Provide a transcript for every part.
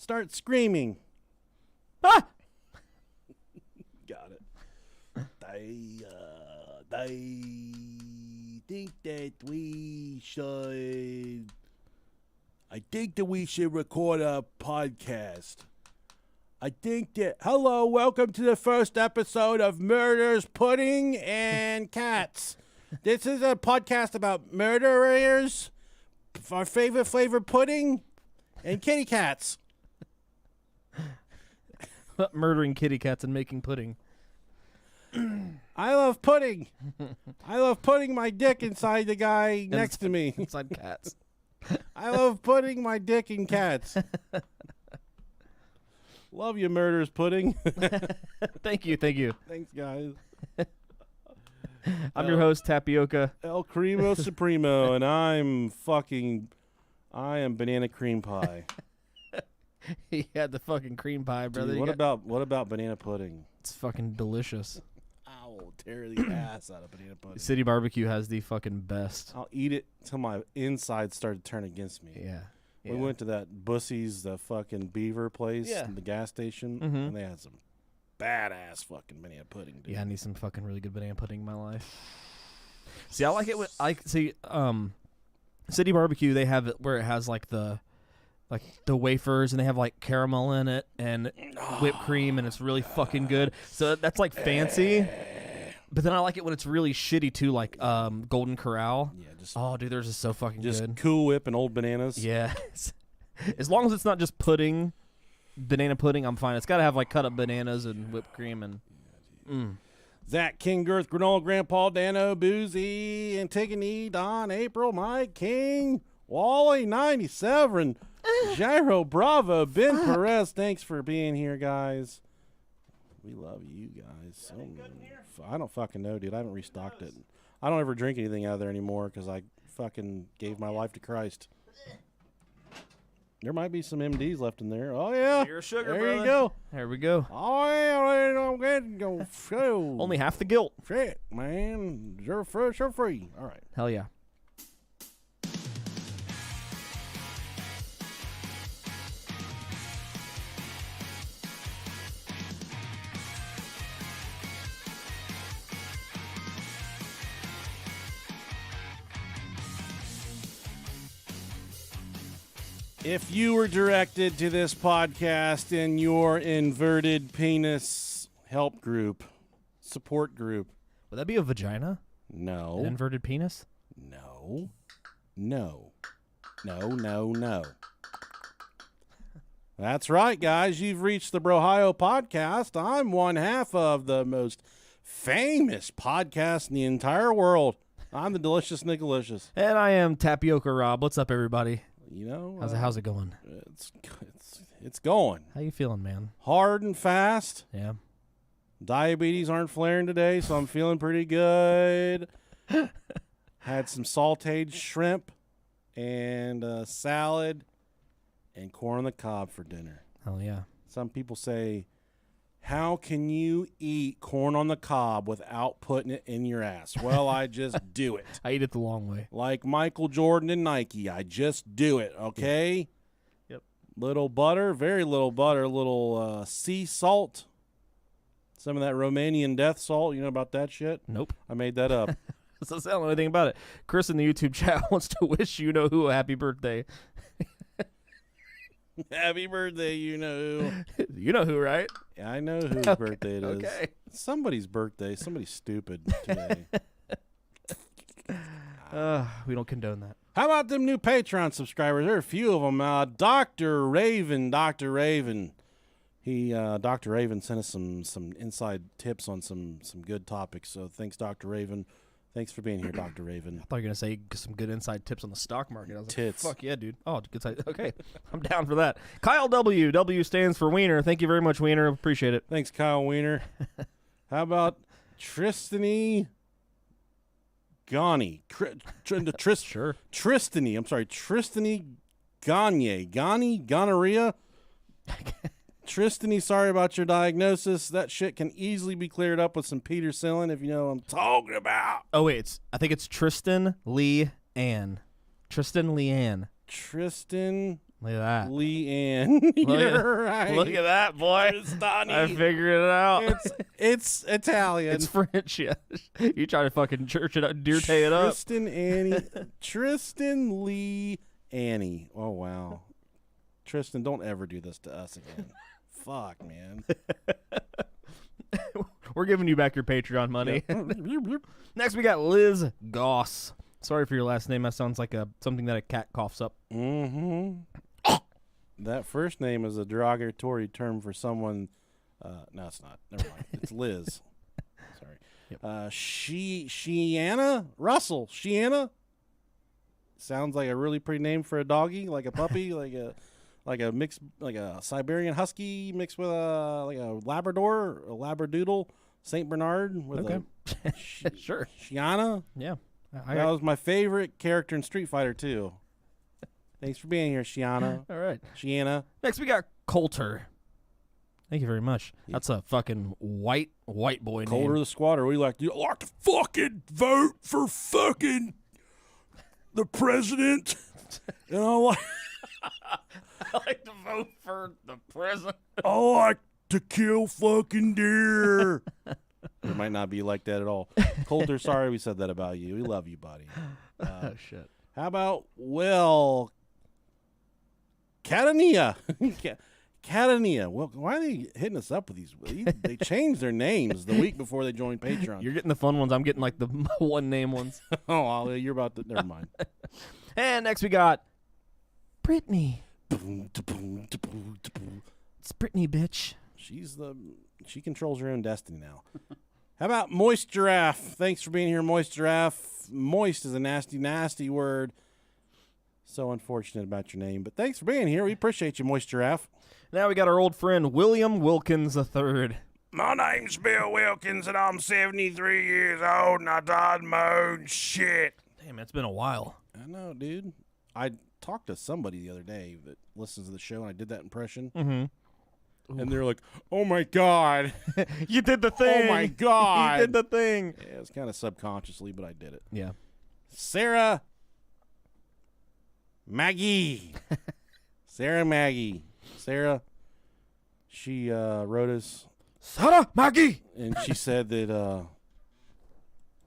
start screaming. Ah! Got it. They think that we should. I think that we should record a podcast. I think that. Hello, welcome to the first episode of Murders, Pudding, and Cats. This is a podcast about murderers, our favorite flavor pudding, and kitty cats. Murdering kitty cats and making pudding. I love pudding. I love putting my dick inside the guy next to me. Inside cats. I love putting my dick in cats. Love you, Murders Pudding. Thank you. Thanks, guys. I'm your host, Tapioca. El Cremo Supremo, and I am banana cream pie. He had the fucking cream pie, brother. Dude, what about banana pudding? It's fucking delicious. I will tear the ass out of banana pudding. City Barbecue has the fucking best. I'll eat it till my insides start to turn against me. Yeah. We went to that Bussy's, the fucking beaver place in the gas station, and they had some badass fucking banana pudding, dude. Yeah, I need some fucking really good banana pudding in my life. See, I like it when City Barbecue, they have it where it has like the wafers, and they have like caramel in it and whipped cream, and it's really fucking good. So that's like fancy. But then I like it when it's really shitty too, like Golden Corral. Yeah, dude, theirs is so fucking good. Just Cool Whip and old bananas. Yeah. As long as it's not just pudding, banana pudding, I'm fine. It's got to have like cut up bananas and whipped cream and. Zach, King, Girth, Granola, Grandpa, Dano, Boozy, Antigone, Don, April, Mike, King, Wally, 97, Gyro, Bravo, Ben Perez. Thanks for being here, guys. We love you guys. I don't fucking know, dude. I haven't restocked it. I don't ever drink anything out of there anymore because I fucking gave my life to Christ. There might be some MDs left in there. Oh, yeah. Pure sugar, there brother. You go. There we go. Oh, yeah. Don't get go. Only half the guilt. Shit, man. You're free. All right. Hell yeah. If you were directed to this podcast in your inverted penis help group, support group. Would that be a vagina? No. An inverted penis? No. That's right, guys. You've reached the Brohio podcast. I'm one half of the most famous podcast in the entire world. I'm the Delicious Nicolicious. And I am Tapioca Rob. What's up, everybody? You know, how's it going? It's going. How you feeling, man? Hard and fast. Yeah. Diabetes aren't flaring today, so I'm feeling pretty good. Had some sautéed shrimp and salad and corn on the cob for dinner. Hell yeah. Some people say, how can you eat corn on the cob without putting it in your ass? Well, I just do it. I eat it the long way. Like Michael Jordan and Nike. I just do it, okay? Yep. Little butter, very little butter, little sea salt. Some of that Romanian death salt. You know about that shit? Nope. I made that up. That's the only thing about it. Chris in the YouTube chat wants to wish you-know-who a happy birthday. Happy birthday, you know who. You know who, right? Yeah, I know whose birthday it is. Okay. Somebody's birthday. Somebody's stupid today. We don't condone that. How about them new Patreon subscribers? There are a few of them. Dr. Raven. Dr. Raven sent us some inside tips on some good topics. So thanks, Dr. Raven. Thanks for being here, Dr. Raven. I thought you were going to say some good inside tips on the stock market. I was Tits. Like, fuck yeah, dude. Oh, good side. Okay. I'm down for that. Kyle W. W stands for Wiener. Thank you very much, Wiener. Appreciate it. Thanks, Kyle Wiener. How about Tristany Gagne? Sure. Tristany. I'm sorry. Tristany Gagne. Gonorrhea? Tristany, sorry about your diagnosis. That shit can easily be cleared up with some penicillin, if you know what I'm talking about. Oh, wait. I think it's Tristan Lee Ann. Tristan Leanne. Tristan Look at that. Leanne. You're right. Look at that, boy. I figured it out. It's Italian. It's French, yeah. You try to fucking church it up, dirte it up. Tristan Lee Annie. Oh, wow. Tristan, don't ever do this to us again. Fuck, man. We're giving you back your Patreon money. Yep. Next, we got Liz Goss. Sorry for your last name. That sounds like something that a cat coughs up. Mm-hmm. That first name is a derogatory term for someone. No, it's not. Never mind. It's Liz. Sorry. Yep. Sheanna Russell. Sheanna sounds like a really pretty name for a doggy, like a puppy, like a mix, like a Siberian Husky mixed with a Labrador, a Labradoodle, Saint Bernard with okay. Sure. Shiana. Yeah. That was my favorite character in Street Fighter 2. Thanks for being here, Shiana. All right. Shiana. Next, we got Coulter. Thank you very much. Yeah. That's a fucking white boy name. Coulter the Squatter. What do you like? Do you like to fucking vote for fucking the president? You know, I like to vote for the president. I like to kill fucking deer. It might not be like that at all. Coulter, sorry we said that about you. We love you, buddy. Oh, shit. How about, well, Catania? Catania. Well, why are they hitting us up with these? They changed their names the week before they joined Patreon. You're getting the fun ones. I'm getting like the one name ones. Oh, you're about to. Never mind. And next we got Brittany. It's Brittany, bitch. She controls her own destiny now. How about Moist Giraffe? Thanks for being here, Moist Giraffe. Moist is a nasty, nasty word. So unfortunate about your name, but thanks for being here. We appreciate you, Moist Giraffe. Now we got our old friend William Wilkins III. My name's Bill Wilkins, and I'm 73 years old, and I died my own shit. Damn, it's been a while. I know, dude. I talked to somebody the other day that listens to the show, and I did that impression. Mm-hmm. And they're like, oh, my God. You did the thing. Oh, my God. You did the thing. Yeah, it was kind of subconsciously, but I did it. Yeah. Sarah Maggie. Sarah Maggie. Sarah, she wrote us. Sarah Maggie. And she said that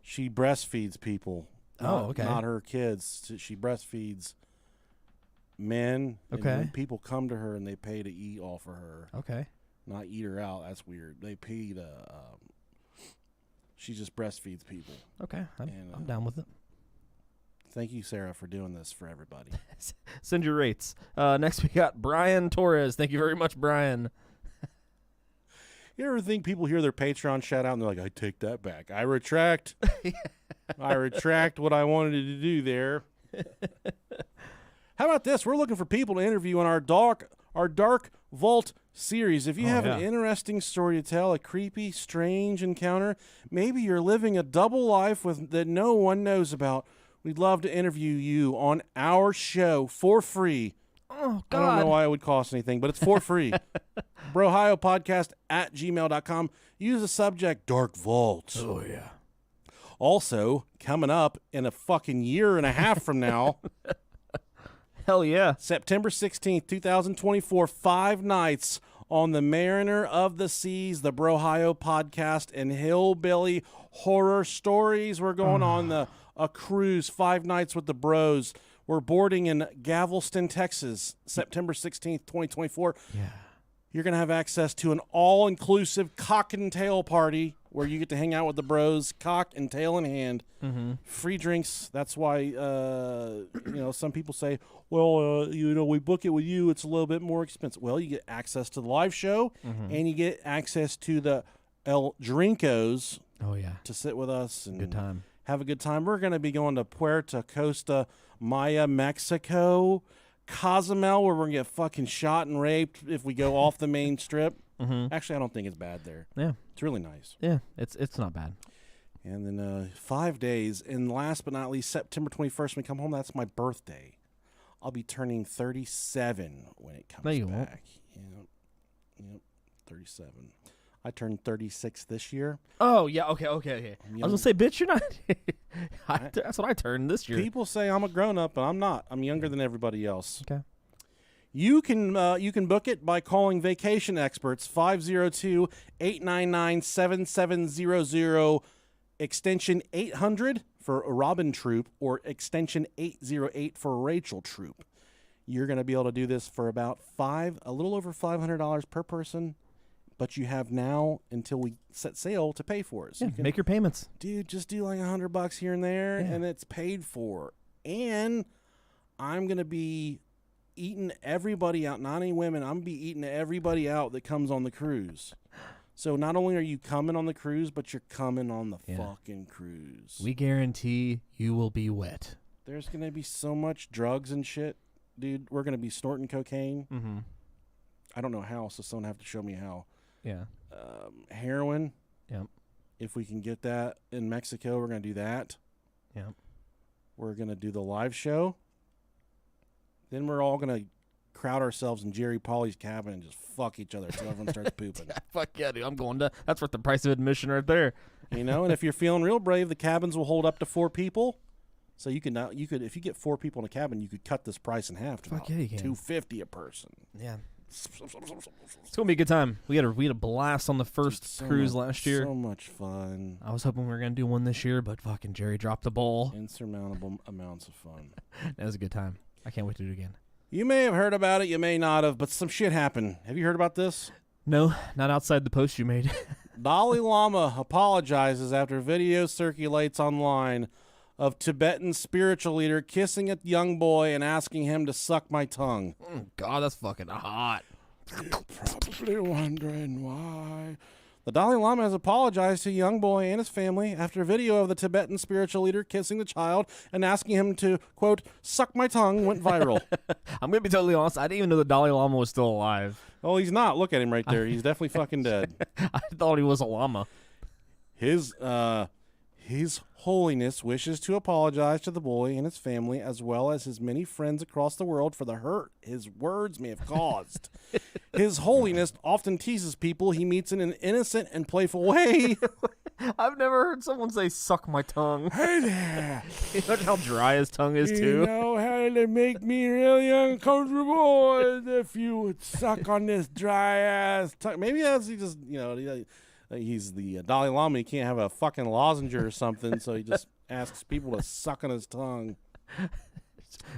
she breastfeeds people. Okay. Not her kids. She breastfeeds men. Okay. And when people come to her and they pay to eat off of her. Okay. Not eat her out. That's weird. They pay to. She just breastfeeds people. Okay. I'm down with it. Thank you, Sarah, for doing this for everybody. Send your rates. Next, we got Brian Torres. Thank you very much, Brian. You ever think people hear their Patreon shout out and they're like, I take that back. I retract. I retract what I wanted to do there. How about this? We're looking for people to interview on our Dark Vault series. If you have an interesting story to tell, a creepy, strange encounter, maybe you're living a double life that no one knows about, we'd love to interview you on our show for free. Oh, God. I don't know why it would cost anything, but it's for free. BrohioPodcast@gmail.com. Use the subject Dark Vault. Oh, yeah. Also, coming up in a fucking year and a half from now, hell yeah, September 16th, 2024, 5 nights on the Mariner of the Seas, the Brohio podcast, and Hillbilly Horror Stories. We're going on a cruise, 5 nights with the bros. We're boarding in Galveston, Texas, September 16th, 2024. Yeah. You're going to have access to an all-inclusive cock and tail party where you get to hang out with the bros, cock and tail in hand. Mm-hmm. Free drinks. That's why, some people say, well, we book it with you. It's a little bit more expensive. Well, you get access to the live show, and you get access to the El Drinkos. Oh, yeah. To sit with us and good time. Have a good time. We're going to be going to Puerto Costa Maya, Mexico, Cozumel, where we're going to get fucking shot and raped if we go off the main strip. Mm-hmm. Actually, I don't think it's bad there. Yeah. It's really nice. Yeah, it's not bad. And then 5 days. And last but not least, September 21st, when we come home, that's my birthday. I'll be turning 37 when it comes back. No, you won't. Yep, 37. I turned 36 this year. Oh, yeah, okay. I was going to say, bitch, you're not. That's what I turned this year. People say I'm a grown-up, but I'm not. I'm younger than everybody else. Okay. You can book it by calling Vacation Experts 502-899-7700 extension 800 for a Robin Troop or extension 808 for a Rachel Troop. You're going to be able to do this for about a little over $500 per person, but you have now until we set sail to pay for it. So Yeah, you can, make your payments. dude, just do like $100 here and there, and it's paid for. And I'm going to be eating everybody out, not any women. I'm going to be eating everybody out that comes on the cruise. So not only are you coming on the cruise, but you're coming on the fucking cruise. We guarantee you will be wet. There's going to be so much drugs and shit. Dude, we're going to be snorting cocaine. Mm-hmm. I don't know how, so someone have to show me how. Yeah. Heroin. Yep. If we can get that in Mexico, we're going to do that. Yep. We're going to do the live show. Then we're all going to crowd ourselves in Jerry Pauly's cabin and just fuck each other until everyone starts pooping. Fuck yeah, dude. I'm going to. That's worth the price of admission right there. You know, and if you're feeling real brave, the cabins will hold up to 4 people. So you could if you get 4 people in a cabin, you could cut this price in half to about yeah, you can. $250 a person. Yeah. It's gonna be a good time. We had a blast on the first cruise last year. So much fun. I was hoping we were gonna do one this year, but fucking Jerry dropped the ball. Insurmountable amounts of fun. That was a good time. I can't wait to do it again. You may have heard about it, you may not have, but some shit happened. Have you heard about this? No, not outside the post you made. Dalai Lama apologizes after video circulates online of Tibetan spiritual leader kissing a young boy and asking him to suck my tongue. God, that's fucking hot. You're probably wondering why. The Dalai Lama has apologized to a young boy and his family after a video of the Tibetan spiritual leader kissing the child and asking him to, quote, suck my tongue went viral. I'm going to be totally honest. I didn't even know the Dalai Lama was still alive. Oh, he's not. Look at him right there. He's definitely fucking dead. I thought he was a llama. His Holiness wishes to apologize to the boy and his family, as well as his many friends across the world, for the hurt his words may have caused. His Holiness often teases people he meets in an innocent and playful way. I've never heard someone say, suck my tongue. Hey there. You know how dry his tongue is, too? You know how to make me really uncomfortable if you would suck on this dry-ass tongue. Maybe that's he just, he's the Dalai Lama. He can't have a fucking lozenge or something, so he just asks people to suck on his tongue.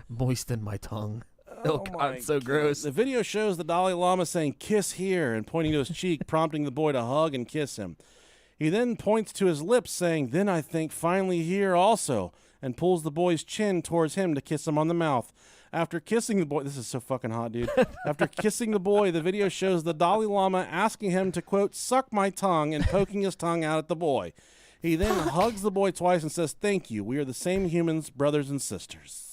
Moisten my tongue. Oh, God, it's so gross. The video shows the Dalai Lama saying, kiss here, and pointing to his cheek, prompting the boy to hug and kiss him. He then points to his lips, saying, then I think finally here also, and pulls the boy's chin towards him to kiss him on the mouth. After kissing the boy, this is so fucking hot, dude. After kissing the boy, the video shows the Dalai Lama asking him to, quote, suck my tongue and poking his tongue out at the boy. He then hugs the boy twice and says, thank you. We are the same humans, brothers and sisters.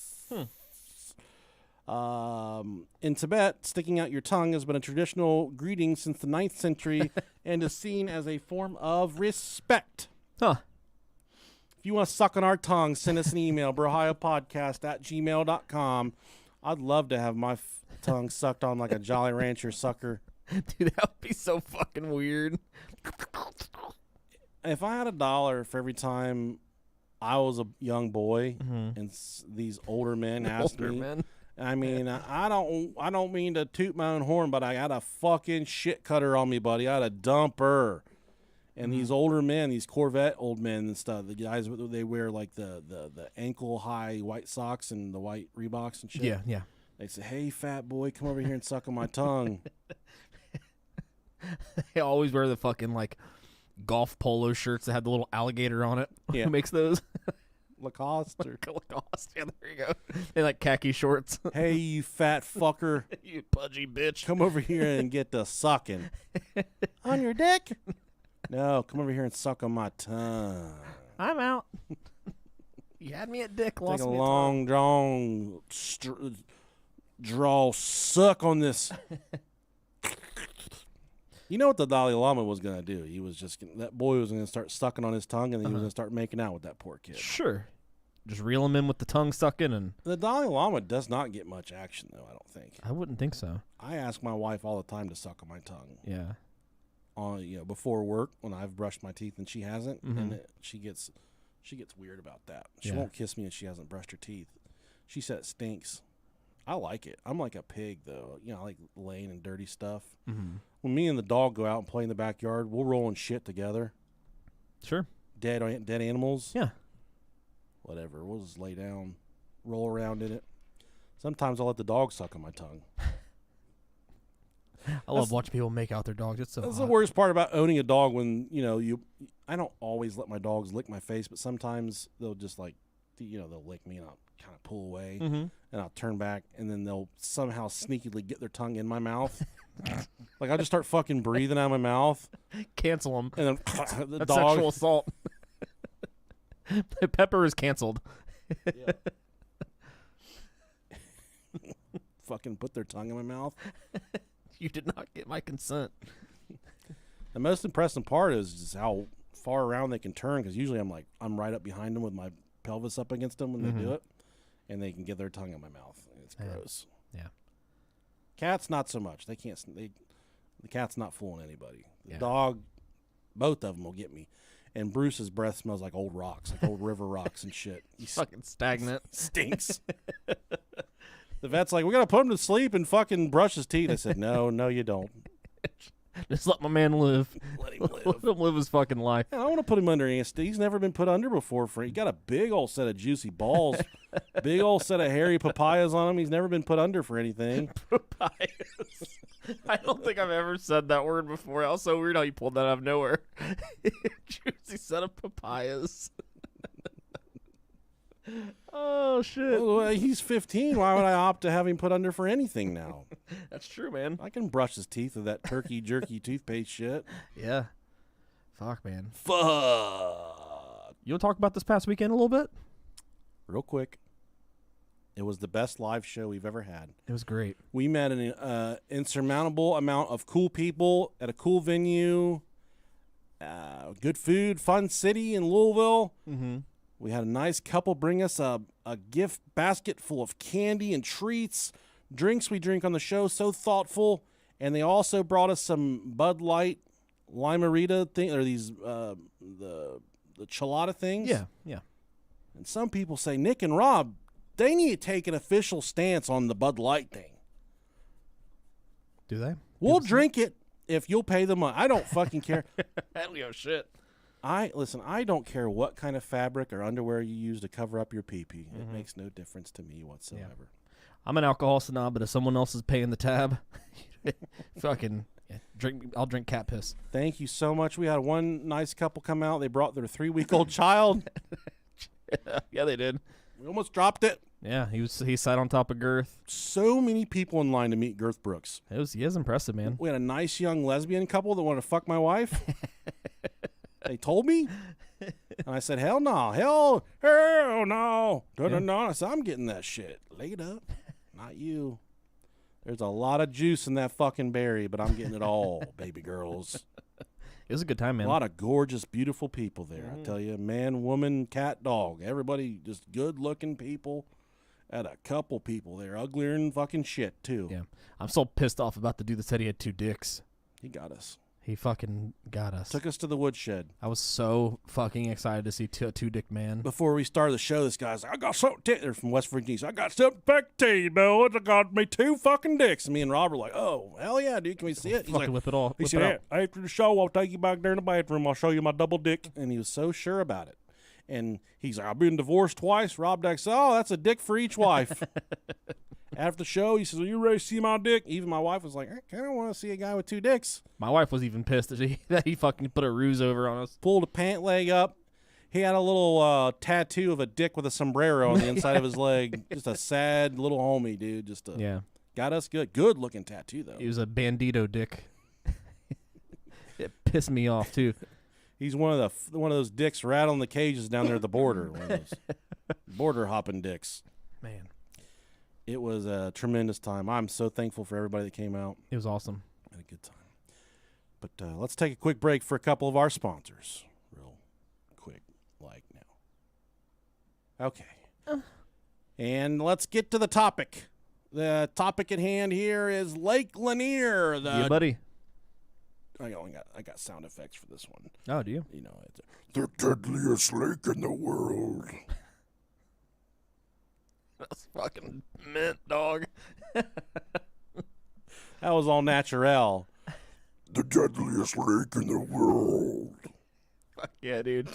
In Tibet, sticking out your tongue has been a traditional greeting since the 9th century and is seen as a form of respect. Huh. If you want to suck on our tongue, send us an email, brohiopodcast@gmail.com. I'd love to have my tongue sucked on like a Jolly Rancher sucker. Dude, that would be so fucking weird. If I had $1 for every time I was a young boy and these older men asked me, I mean, I don't mean to toot my own horn, but I got a fucking shit cutter on me, buddy. I had a dumper. And these older men, these Corvette old men and stuff, the guys, they wear like the ankle high white socks and the white Reeboks and shit. Yeah, yeah. They say, hey, fat boy, come over here and suck on my tongue. They always wear the fucking like golf polo shirts that had the little alligator on it. Yeah. Who makes those? Lacoste. Or... Lacoste. Yeah, there you go. They like khaki shorts. Hey, you fat fucker. You pudgy bitch. Come over here and get the sucking. On your dick? No, come over here and suck on my tongue. I'm out. You had me at dick. Lost Take a me at long, draw suck on this. You know what the Dalai Lama was going to do? He was just that boy was going to start sucking on his tongue, and then he was going to start making out with that poor kid. Sure. Just reel him in with the tongue sucking, and the Dalai Lama does not get much action, though. I don't think. I wouldn't think so. I ask my wife all the time to suck on my tongue. Yeah. Before work when I've brushed my teeth and she hasn't, and she gets weird about that. She won't kiss me if she hasn't brushed her teeth. She said it stinks. I like it. I'm like a pig, though. You know, I like laying in dirty stuff. Mm-hmm. When me and the dog go out and play in the backyard, we'll roll in shit together. Sure. Dead animals. Yeah. Whatever. We'll just lay down, roll around in it. Sometimes I'll let the dog suck on my tongue. I love watching people make out their dogs. It's so That's hot. the worst part about owning a dog when, I don't always let my dogs lick my face, but sometimes they'll just they'll lick me and I'll kind of pull away and I'll turn back and then they'll somehow sneakily get their tongue in my mouth. Like I'll just start fucking breathing out of my mouth. Cancel them. And then the That's dog. sexual assault. Pepper is canceled. Yeah. Fucking put their tongue in my mouth. You did not get my consent. The most impressive part is just how far around they can turn, because usually I'm right up behind them with my pelvis up against them when they do it, and they can get their tongue in my mouth. It's gross. Yeah. Cats, not so much. They can't. The cat's not fooling anybody. The Yeah. dog, both of them will get me. And Bruce's breath smells like old rocks, like old river rocks and shit. He's fucking stagnant. Stinks. The vet's like, we got to put him to sleep and fucking brush his teeth. I said, no, you don't. Just let my man live. Let him live. Let him live his fucking life. I don't want to put him under anesthesia. He's never been put under before. He got a big old set of juicy balls, big old set of hairy papayas on him. He's never been put under for anything. Papayas. I don't think I've ever said that word before. That was so weird how you pulled that out of nowhere. Juicy set of papayas. Oh, shit. Well, he's 15. Why would I opt to have him put under for anything now? That's true, man. I can brush his teeth with that turkey jerky toothpaste shit. Yeah. Fuck, man. Fuck. You want to talk about this past weekend a little bit? Real quick. It was the best live show we've ever had. It was great. We met an insurmountable amount of cool people at a cool venue. Good food, fun city in Louisville. Mm-hmm. We had a nice couple bring us a gift basket full of candy and treats, drinks we drink on the show, so thoughtful. And they also brought us some Bud Light Limerita thing, or these the chelada things. Yeah, yeah. And some people say, Nick and Rob, they need to take an official stance on the Bud Light thing. Do they? We'll drink it if you'll pay the money. I don't fucking care. Hell yeah, shit. I don't care what kind of fabric or underwear you use to cover up your pee-pee. It makes no difference to me whatsoever. Yeah. I'm an alcohol snob, but if someone else is paying the tab, fucking drink. I'll drink cat piss. Thank you so much. We had one nice couple come out. They brought their 3-week-old child. Yeah, they did. We almost dropped it. Yeah, he sat on top of Girth. So many people in line to meet Girth Brooks. He is impressive, man. We had a nice young lesbian couple that wanted to fuck my wife. They told me, and I said, hell no, hell no. No. I said, I'm getting that shit laid up, not you. There's a lot of juice in that fucking berry, but I'm getting it all, baby girls. It was a good time, man. A lot of gorgeous, beautiful people there, I tell you. Man, woman, cat, dog. Everybody just good-looking people. Had a couple people there, uglier than fucking shit, too. Yeah. I'm so pissed off about the dude that said he had 2 dicks. He got us. He fucking got us. Took us to the woodshed. I was so fucking excited to see a 2-dick man. Before we started the show, this guy's like, I got something to they're from West Virginia. So I got something back to you, boys. I got me 2 fucking dicks. And me and Rob were like, oh, hell yeah, dude. Can we see it? He's Fucking like, whip it all. he Whip said, it out. after the show, I'll take you back there in the bathroom. I'll show you my double dick. And he was so sure about it. And he's like, I've been divorced twice. Rob Deck said, oh, that's a dick for each wife. After the show, he says, are you ready to see my dick? Even my wife was like, I kind of want to see a guy with 2 dicks. My wife was even pissed that he fucking put a ruse over on us. Pulled a pant leg up. He had a little tattoo of a dick with a sombrero on the inside of his leg. Just a sad little homie, dude. Got us good. Good looking tattoo, though. He was a bandito dick. It pissed me off, too. He's one of those dicks rattling the cages down there at the border. One of those border hopping dicks. Man. It was a tremendous time. I'm so thankful for everybody that came out. It was awesome. Had a good time. But let's take a quick break for a couple of our sponsors. Real quick, like now. Okay. And let's get to the topic. The topic at hand here is Lake Lanier. Yeah, buddy. I got sound effects for this one. Oh, do you? You know, it's the deadliest lake in the world. That's fucking mint, dog. That was all natural. The deadliest lake in the world. Fuck yeah, dude.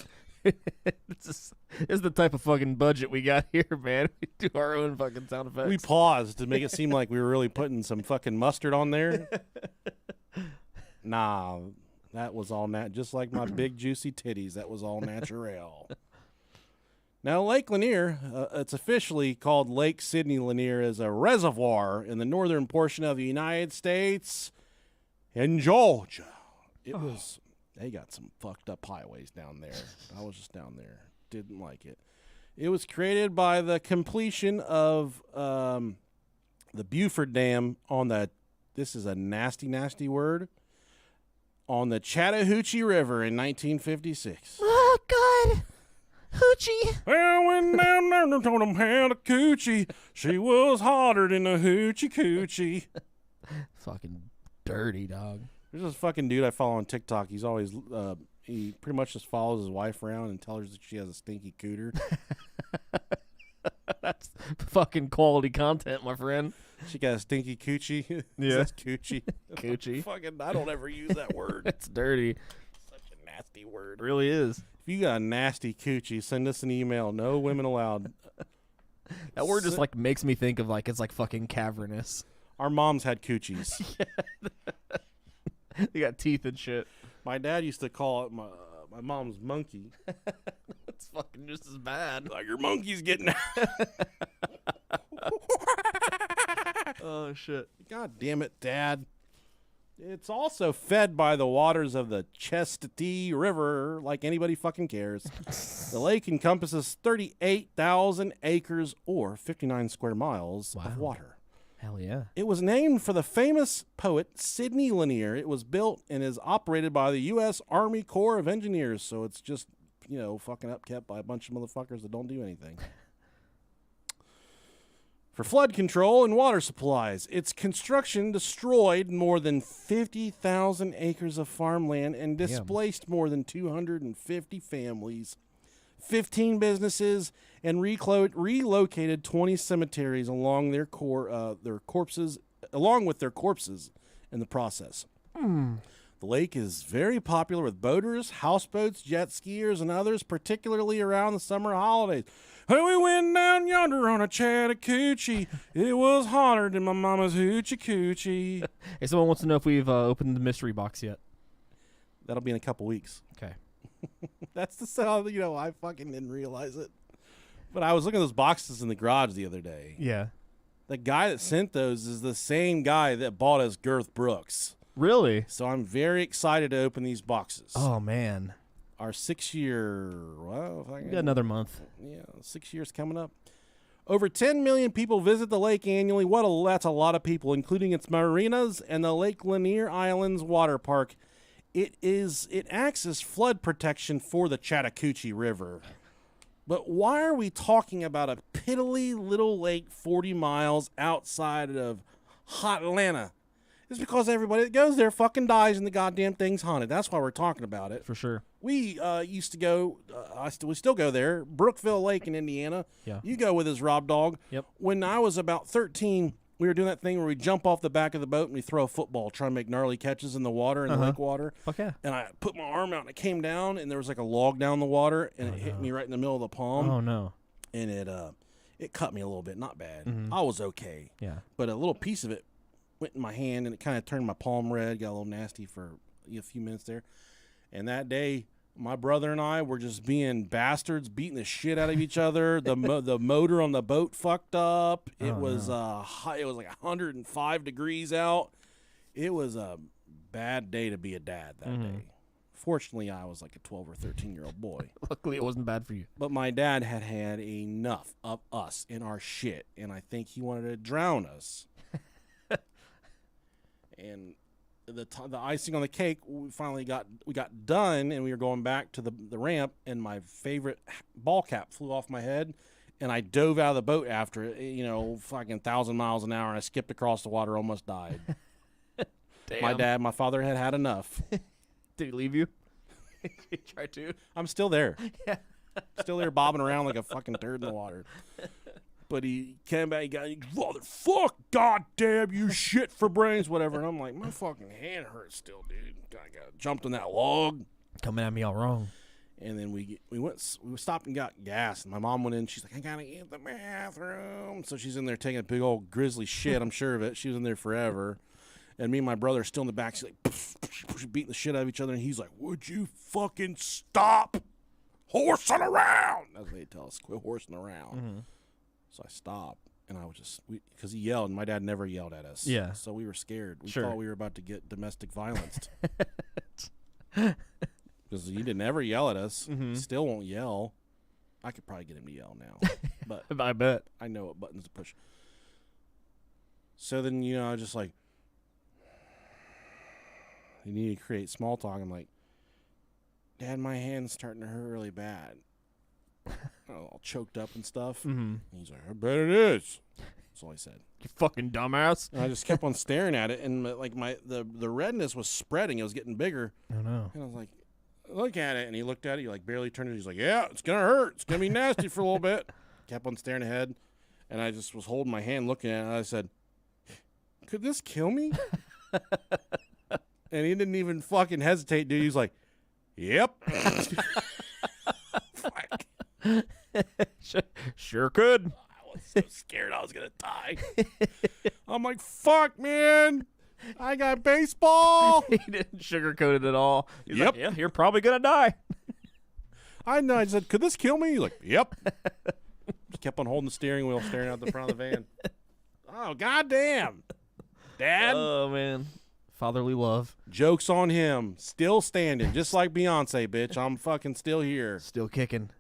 This is the type of fucking budget we got here, man. We do our own fucking sound effects. We paused to make it seem like we were really putting some fucking mustard on there. Nah, that was all just like my big juicy titties. That was all natural. Now, Lake Lanier, it's officially called Lake Sidney Lanier, is a reservoir in the northern portion of the United States in Georgia. It was, they got some fucked up highways down there. I was just down there. Didn't like it. It was created by the completion of the Buford Dam on the, this is a nasty, nasty word, on the Chattahoochee River in 1956. Oh, God. Hoochie. Well, when down there, they told him how to coochie. She was hotter than a hoochie coochie. Fucking dirty, dog. There's this fucking dude I follow on TikTok. He's always, he pretty much just follows his wife around and tells her that she has a stinky cooter. That's fucking quality content, my friend. She got a stinky coochie. Yeah. That's coochie. Coochie. Fucking, I don't ever use that word. It's dirty. Such a nasty word. It really is. If you got a nasty coochie, send us an email. No women allowed. That word just like makes me think of like it's like fucking cavernous. Our moms had coochies. They got teeth and shit. My dad used to call it my mom's monkey. It's fucking just as bad. Like, your monkey's getting out. Oh shit. God damn it, Dad. It's also fed by the waters of the Chestatee River, like anybody fucking cares. The lake encompasses 38,000 acres or 59 square miles of water. Hell yeah. It was named for the famous poet Sidney Lanier. It was built and is operated by the U.S. Army Corps of Engineers, so it's just, you know, fucking upkept by a bunch of motherfuckers that don't do anything. For flood control and water supplies, its construction destroyed more than 50,000 acres of farmland and displaced more than 250 families, 15 businesses, and relocated 20 cemeteries along their corpses in the process. The lake is very popular with boaters, houseboats, jet skiers, and others, particularly around the summer holidays. Hey, we went down yonder on a Chattahoochee. It was hotter than my mama's hoochie coochie. Hey, someone wants to know if we've opened the mystery box yet. That'll be in a couple weeks. Okay. That's the sound, you know, I fucking didn't realize it. But I was looking at those boxes in the garage the other day. Yeah. The guy that sent those is the same guy that bought us Girth Brooks. Really? So I'm very excited to open these boxes. Oh man. Our 6-year, well, We got another month. Yeah, 6 years coming up. Over 10 million people visit the lake annually. That's a lot of people, including its marinas and the Lake Lanier Islands Water Park. It acts as flood protection for the Chattahoochee River. But why are we talking about a piddly little lake 40 miles outside of hot Atlanta? It's because everybody that goes there fucking dies and the goddamn thing's haunted. That's why we're talking about it. For sure. We used to go, we still go there, Brookville Lake in Indiana. Yeah. You go with us, Rob Dog. Yep. When I was about 13, we were doing that thing where we jump off the back of the boat and we throw a football, try and make gnarly catches in the water, in the lake water. Fuck yeah. And I put my arm out and it came down and there was like a log down the water and it hit me right in the middle of the palm. Oh no. And it cut me a little bit, not bad. Mm-hmm. I was okay. Yeah. But a little piece of it went in my hand and it kind of turned my palm red, got a little nasty for a few minutes there. And that day, my brother and I were just being bastards, beating the shit out of each other. The motor on the boat fucked up. It was it was like 105 degrees out. It was a bad day to be a dad that day. Fortunately, I was like a 12 or 13-year-old boy. Luckily, it wasn't bad for you. But my dad had enough of us and our shit, and I think he wanted to drown us. And the icing on the cake, we finally got done, and we were going back to the ramp, and my favorite ball cap flew off my head, and I dove out of the boat after it, you know, fucking 1,000 miles an hour, and I skipped across the water, almost died. Damn. My father had enough. Did he leave you? He tried to. I'm still there. Yeah. Still there bobbing around like a fucking turd in the water. But he came back, he got, motherfuck, goddamn you shit for brains, whatever. And I'm like, my fucking hand hurts still, dude. I got jumped on that log. Coming at me all wrong. And then we stopped and got gas. And my mom went in. She's like, I gotta get the bathroom. So she's in there taking a big old grizzly shit. I'm sure of it. She was in there forever. And me and my brother are still in the back. She's like, beating the shit out of each other. And he's like, would you fucking stop horsing around? That's what they tell us, quit horsing around. Mm-hmm. So I stopped. And I was just, because he yelled. And my dad never yelled at us. Yeah. So we were scared. We Sure. thought we were about to get domestic violence. Because he didn't ever yell at us. Mm-hmm. Still won't yell. I could probably get him to yell now. But I bet. I know what buttons to push. So then, I was just like, you need to create small talk. I'm like, Dad, my hand's starting to hurt really bad. All choked up and stuff. Mm-hmm. And he's like, I bet it is. That's all he said. You fucking dumbass. And I just kept on staring at it, and like the redness was spreading. It was getting bigger. Oh, no. And I was like, look at it. And he looked at it. He like barely turned it. He's like, yeah, it's going to hurt. It's going to be nasty for a little bit. Kept on staring ahead. And I just was holding my hand looking at it. And I said, could this kill me? And he didn't even fucking hesitate, dude. He's like, yep. Sure could. I was so scared I was going to die. I'm like, fuck, man. I got baseball. He didn't sugarcoat it at all. He's Yep. like, yeah, you're probably going to die. I know. I said, could this kill me? He's like, yep. Just kept on holding the steering wheel, staring out the front of the van. Oh, goddamn. Dad. Oh, man. Fatherly love. Joke's on him. Still standing. Just like Beyonce, bitch. I'm fucking still here. Still kicking.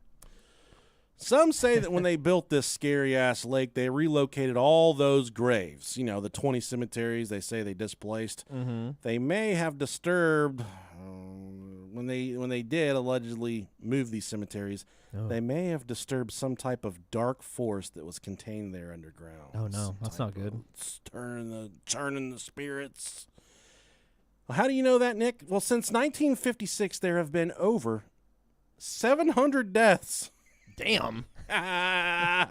Some say that when they built this scary-ass lake, they relocated all those graves. The 20 cemeteries they say they displaced. Mm-hmm. They may have disturbed, when they did allegedly move these cemeteries, they may have disturbed some type of dark force that was contained there underground. Oh, no. That's not good. Turning the spirits. Well, how do you know that, Nick? Well, since 1956, there have been over 700 deaths. Damn. At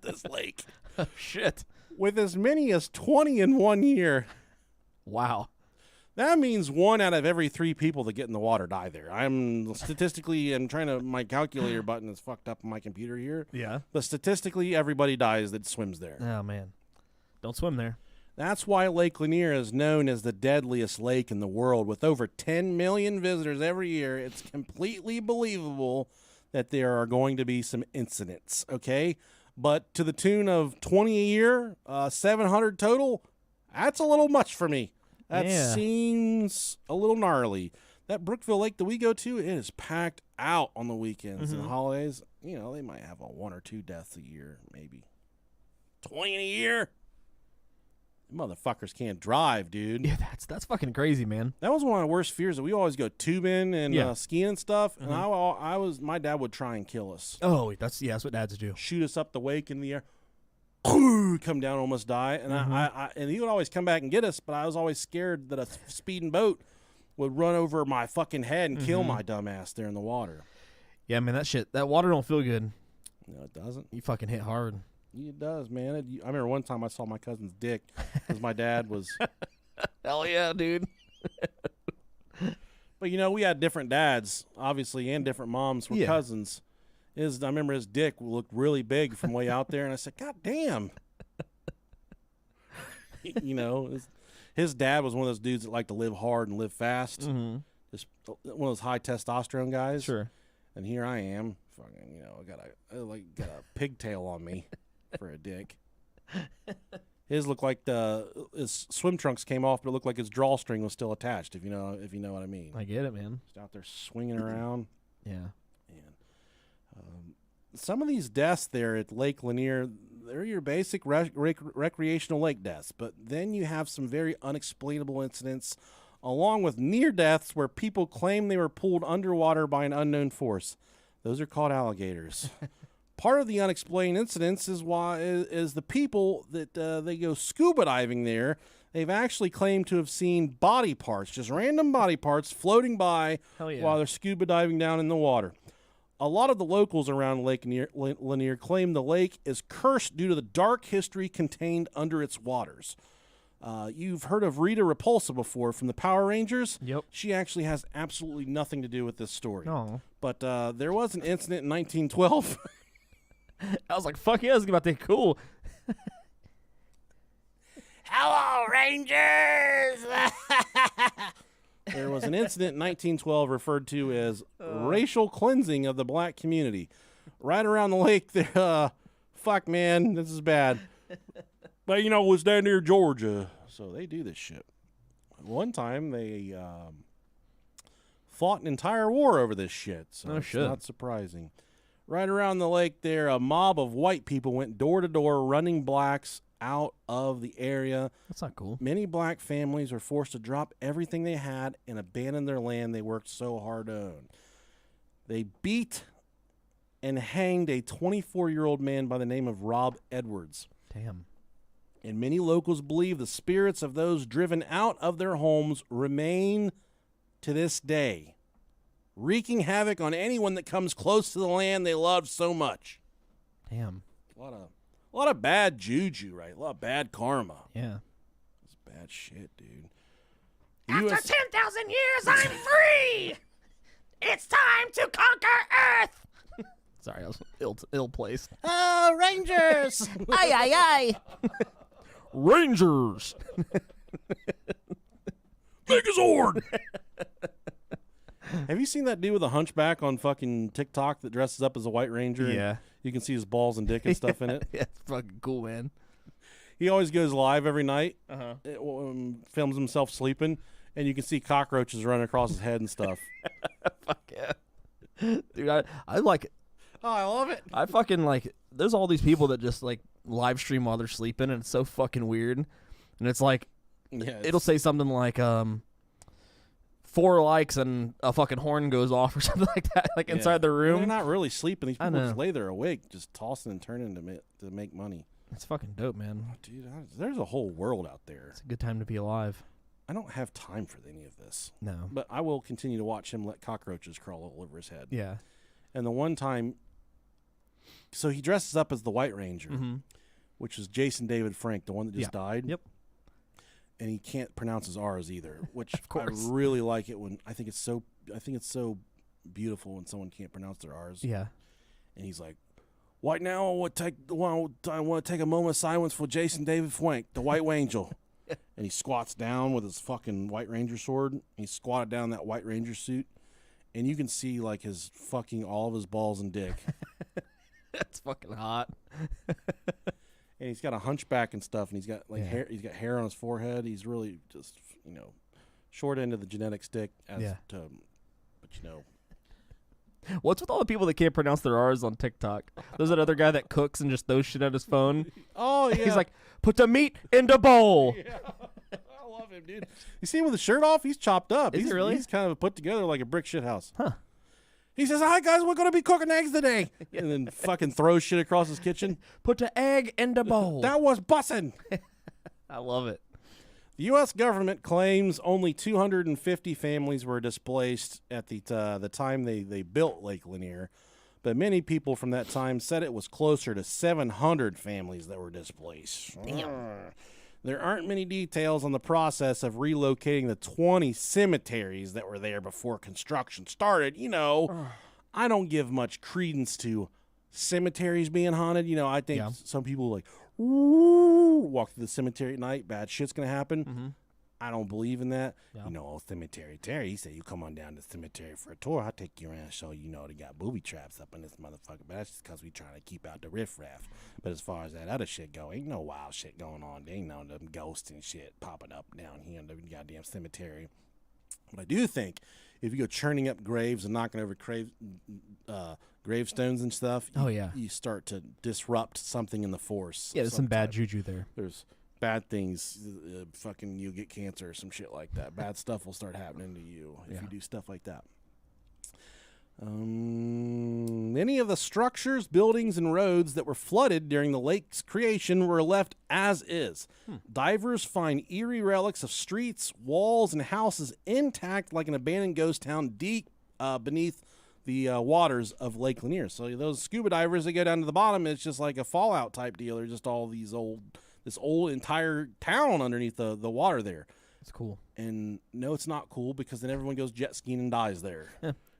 this lake. Oh, shit. With as many as 20 in 1 year. Wow. That means 1 out of every 3 people that get in the water die there. I'm trying to, my calculator button is fucked up on my computer here. Yeah. But statistically, everybody dies that swims there. Oh, man. Don't swim there. That's why Lake Lanier is known as the deadliest lake in the world. With over 10 million visitors every year, it's completely believable that there are going to be some incidents, okay? But to the tune of 20 a year, 700 total, that's a little much for me. That seems a little gnarly. That Brookville Lake that we go to, it is packed out on the weekends and holidays. They might have 1 or 2 deaths a year, maybe. 20 in a year? Motherfuckers can't drive, dude. Yeah, that's fucking crazy, man. That was one of the worst fears. That we always go tubing and skiing and stuff. And my dad would try and kill us. Oh, that's what dads do. Shoot us up the wake in the air. Come down, almost die. And and he would always come back and get us. But I was always scared that a speeding boat would run over my fucking head and kill my dumb ass there in the water. Yeah, man, that water don't feel good. No, it doesn't. You fucking hit hard. It does, man. I remember one time I saw my cousin's dick because my dad was. Hell yeah, dude. But we had different dads, obviously, and different moms were cousins. I remember his dick looked really big from way out there, and I said, God damn. His dad was one of those dudes that liked to live hard and live fast. Mm-hmm. Just one of those high testosterone guys. Sure. And here I am, fucking, I got a pigtail on me for a dick. His looked like his swim trunks came off, but it looked like his drawstring was still attached. If you know what I mean. I get it, man. Just out there swinging around. Yeah. And some of these deaths there at Lake Lanier, they're your basic recreational lake deaths, but then you have some very unexplainable incidents, along with near deaths where people claim they were pulled underwater by an unknown force. Those are called alligators. Part of the unexplained incidents is the people that they go scuba diving there. They've actually claimed to have seen body parts, just random body parts, floating by while they're scuba diving down in the water. A lot of the locals around Lake Lanier claim the lake is cursed due to the dark history contained under its waters. You've heard of Rita Repulsa before from the Power Rangers? Yep. She actually has absolutely nothing to do with this story. No. But there was an incident in 1912. I was like, fuck yeah, this is about to be cool. Hello, Rangers! There was an incident in 1912 referred to as racial cleansing of the black community. Right around the lake there. Fuck, man, this is bad. But, it was down near Georgia. So they do this shit. One time they fought an entire war over this shit. So it's not surprising. Right around the lake there, a mob of white people went door to door running blacks out of the area. That's not cool. Many black families were forced to drop everything they had and abandon their land they worked so hard to own. They beat and hanged a 24-year-old man by the name of Rob Edwards. Damn. And many locals believe the spirits of those driven out of their homes remain to this day, wreaking havoc on anyone that comes close to the land they loved so much. Damn. A lot of bad juju, right? A lot of bad karma. Yeah. It's bad shit, dude. After 10,000 years, I'm free! It's time to conquer Earth! Sorry, I was ill placed. Oh, Rangers! Aye, aye, aye! Rangers! Megazord! Have you seen that dude with a hunchback on fucking TikTok that dresses up as a White Ranger? Yeah. You can see his balls and dick and stuff in it. Yeah, it's fucking cool, man. He always goes live every night, Uh-huh. Films himself sleeping, and you can see cockroaches running across his head and stuff. Fuck yeah. Dude, I like it. Oh, I love it. I fucking like, there's all these people that just like live stream while they're sleeping, and it's so fucking weird. And it's like, Yeah, it'll say something like, 4 likes and a fucking horn goes off or something like that, like inside the room. They're not really sleeping. These I people know. just lay there awake, just tossing and turning to make money. It's fucking dope, man. Dude, there's a whole world out there. It's a good time to be alive. I don't have time for any of this. No. But I will continue to watch him let cockroaches crawl all over his head. Yeah. And the one time, so he dresses up as the White Ranger, Mm-hmm. which is Jason David Frank, the one that just died. Yep. And he can't pronounce his R's either, which I course. really like it when I think it's so beautiful when someone can't pronounce their R's. Yeah. And he's like, right now I want to take a moment of silence for Jason David Frank, the White Ranger. And he squats down with his fucking White Ranger sword. He squatted down in that White Ranger suit. And you can see like his fucking all of his balls and dick. That's fucking hot. And he's got a hunchback and stuff, and he's got like Yeah. hair. He's got hair on his forehead. He's really just short end of the genetic stick. But What's with all the people that can't pronounce their R's on TikTok? There's that other guy that cooks and just throws shit at his phone. Oh yeah, He's like, put the meat in the bowl. yeah. I love him, dude. You see him with the shirt off? He's chopped up. Is he really? He's kind of put together like a brick shit house. Huh. He says, "Hi guys, we're gonna be cooking eggs today," and then fucking throws shit across his kitchen. Put the egg in the bowl. That was bussin'. I love it. The U.S. government claims only 250 families were displaced at the time they built Lake Lanier, but many people from that time said it was closer to 700 families that were displaced. There aren't many details on the process of relocating the 20 cemeteries that were there before construction started. I don't give much credence to cemeteries being haunted. I think some people like, ooh, walk through the cemetery at night, bad shit's going to happen. Mm-hmm. I don't believe in that. Yeah. Old Cemetery Terry, he said, you come on down to the cemetery for a tour. I'll take you around and show you, they got booby traps up in this motherfucker. But that's just because we trying to keep out the riffraff. But as far as that other shit go, ain't no wild shit going on. There ain't no them ghosts and shit popping up down here in the goddamn cemetery. But I do think if you go churning up graves and knocking over gravestones and stuff, you start to disrupt something in the force. Yeah, there's some bad juju there. There's bad things, fucking you get cancer or some shit like that. Bad stuff will start happening to you if you do stuff like that. Many of the structures, buildings, and roads that were flooded during the lake's creation were left as is. Divers find eerie relics of streets, walls, and houses intact like an abandoned ghost town deep beneath the waters of Lake Lanier. So those scuba divers that go down to the bottom, it's just like a Fallout type deal. They're just all this old entire town underneath the water there. It's cool. And no, it's not cool because then everyone goes jet skiing and dies there.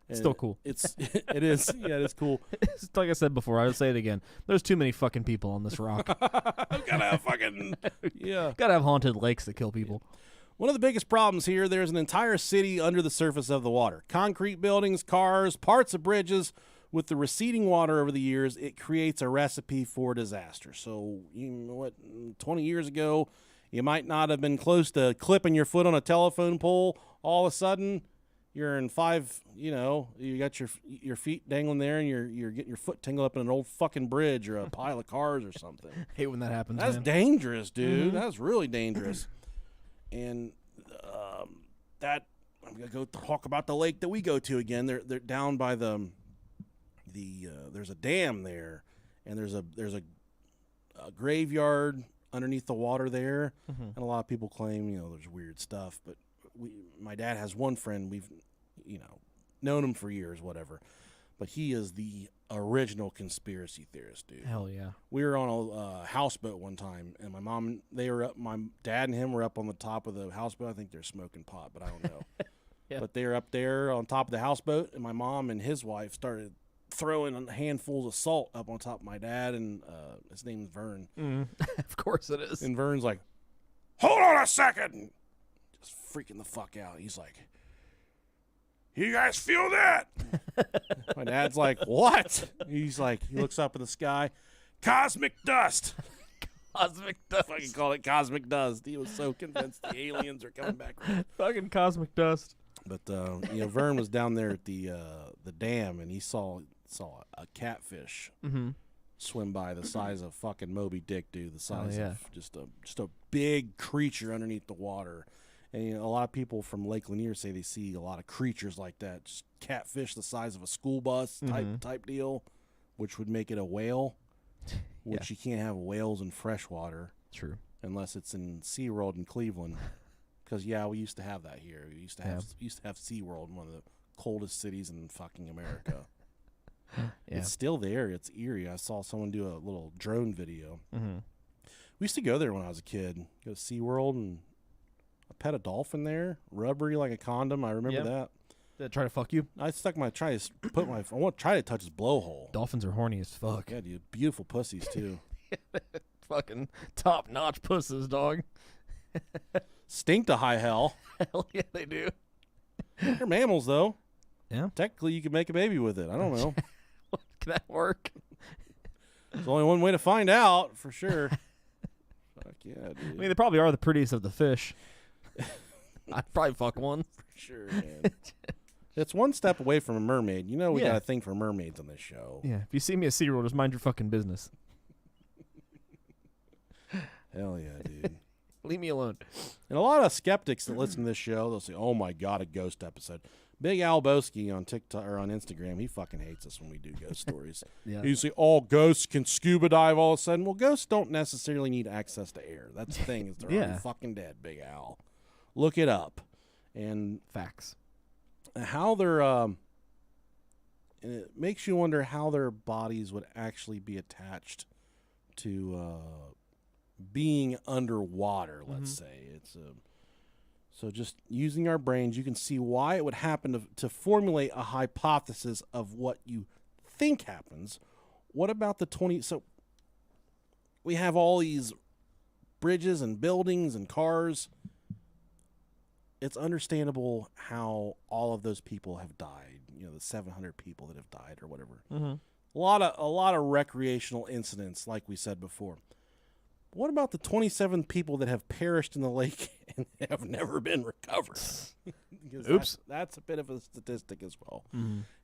It's still cool. It is. Yeah, it is cool. It's like I said before, I would say it again. There's too many fucking people on this rock. Gotta have fucking Gotta have haunted lakes that kill people. One of the biggest problems here, there's an entire city under the surface of the water. Concrete buildings, cars, parts of bridges. With the receding water over the years, it creates a recipe for disaster. So, 20 years ago, you might not have been close to clipping your foot on a telephone pole. All of a sudden, you're in you got your feet dangling there, and you're getting your foot tangled up in an old fucking bridge or a pile of cars or something. Hate when that happens. That's man. dangerous, dude. Mm-hmm. That's really dangerous. And I'm gonna go talk about the lake that we go to again. They're down by there's a dam there, and there's a graveyard underneath the water there, and a lot of people claim there's weird stuff. But my dad has one friend, we've known him for years, whatever. But he is the original conspiracy theorist, dude. Hell yeah. We were on a houseboat one time, and my dad and him were up on the top of the houseboat. I think they're smoking pot, but I don't know. Yeah. But they were up there on top of the houseboat, and my mom and his wife started throwing handfuls of salt up on top of my dad, and his name's Vern. Of course it is. And Vern's like, "Hold on a second!" Just freaking the fuck out. He's like, "You guys feel that?" My dad's like, "What?" He's like, he looks up in the sky, "Cosmic dust." Cosmic dust. Fucking call it cosmic dust. He was so convinced the aliens are coming back. Fucking cosmic dust. But Vern was down there at the dam, and he saw a catfish swim by the size of fucking Moby Dick, dude. The size of just a big creature underneath the water. And a lot of people from Lake Lanier say they see a lot of creatures like that, just catfish the size of a school bus type deal, which would make it a whale, which you can't have whales in freshwater. True. Unless it's in SeaWorld in Cleveland. Because, we used to have that here. We used to have SeaWorld in one of the coldest cities in fucking America. It's still there. It's eerie. I saw someone do a little drone video. We used to go there when I was a kid. Go to SeaWorld, and I pet a dolphin there. Rubbery like a condom. I remember that. Did it try to fuck you? I stuck I want to try to touch his blowhole. Dolphins are horny as fuck. Yeah, dude. Beautiful pussies, too. Fucking top-notch pussies, dog. Stink to high hell. Hell yeah, they do. They're mammals, though. Yeah. Technically, you could make a baby with it. I don't know. Can that work? There's only one way to find out, for sure. Fuck yeah, dude. I mean, they probably are the prettiest of the fish. I'd probably fuck one. For sure, man. It's one step away from a mermaid. We got a thing for mermaids on this show. Yeah. If you see me at SeaWorld, just mind your fucking business. Hell yeah, dude. Leave me alone. And a lot of skeptics that listen to this show, they'll say, "Oh my God, a ghost episode." Big Al Boski on TikTok or on Instagram, he fucking hates us when we do ghost stories. Yeah. You say all ghosts can scuba dive all of a sudden. Well, ghosts don't necessarily need access to air. That's the thing, is they're already fucking dead, Big Al. Look it up. And facts. How they're it makes you wonder how their bodies would actually be attached to being underwater, let's say. It's so just using our brains, you can see why it would happen to formulate a hypothesis of what you think happens. What about so we have all these bridges and buildings and cars. It's understandable how all of those people have died. The 700 people that have died or whatever. A lot of recreational incidents, like we said before. What about the 27 people that have perished in the lake and have never been recovered? Oops. That's a bit of a statistic as well.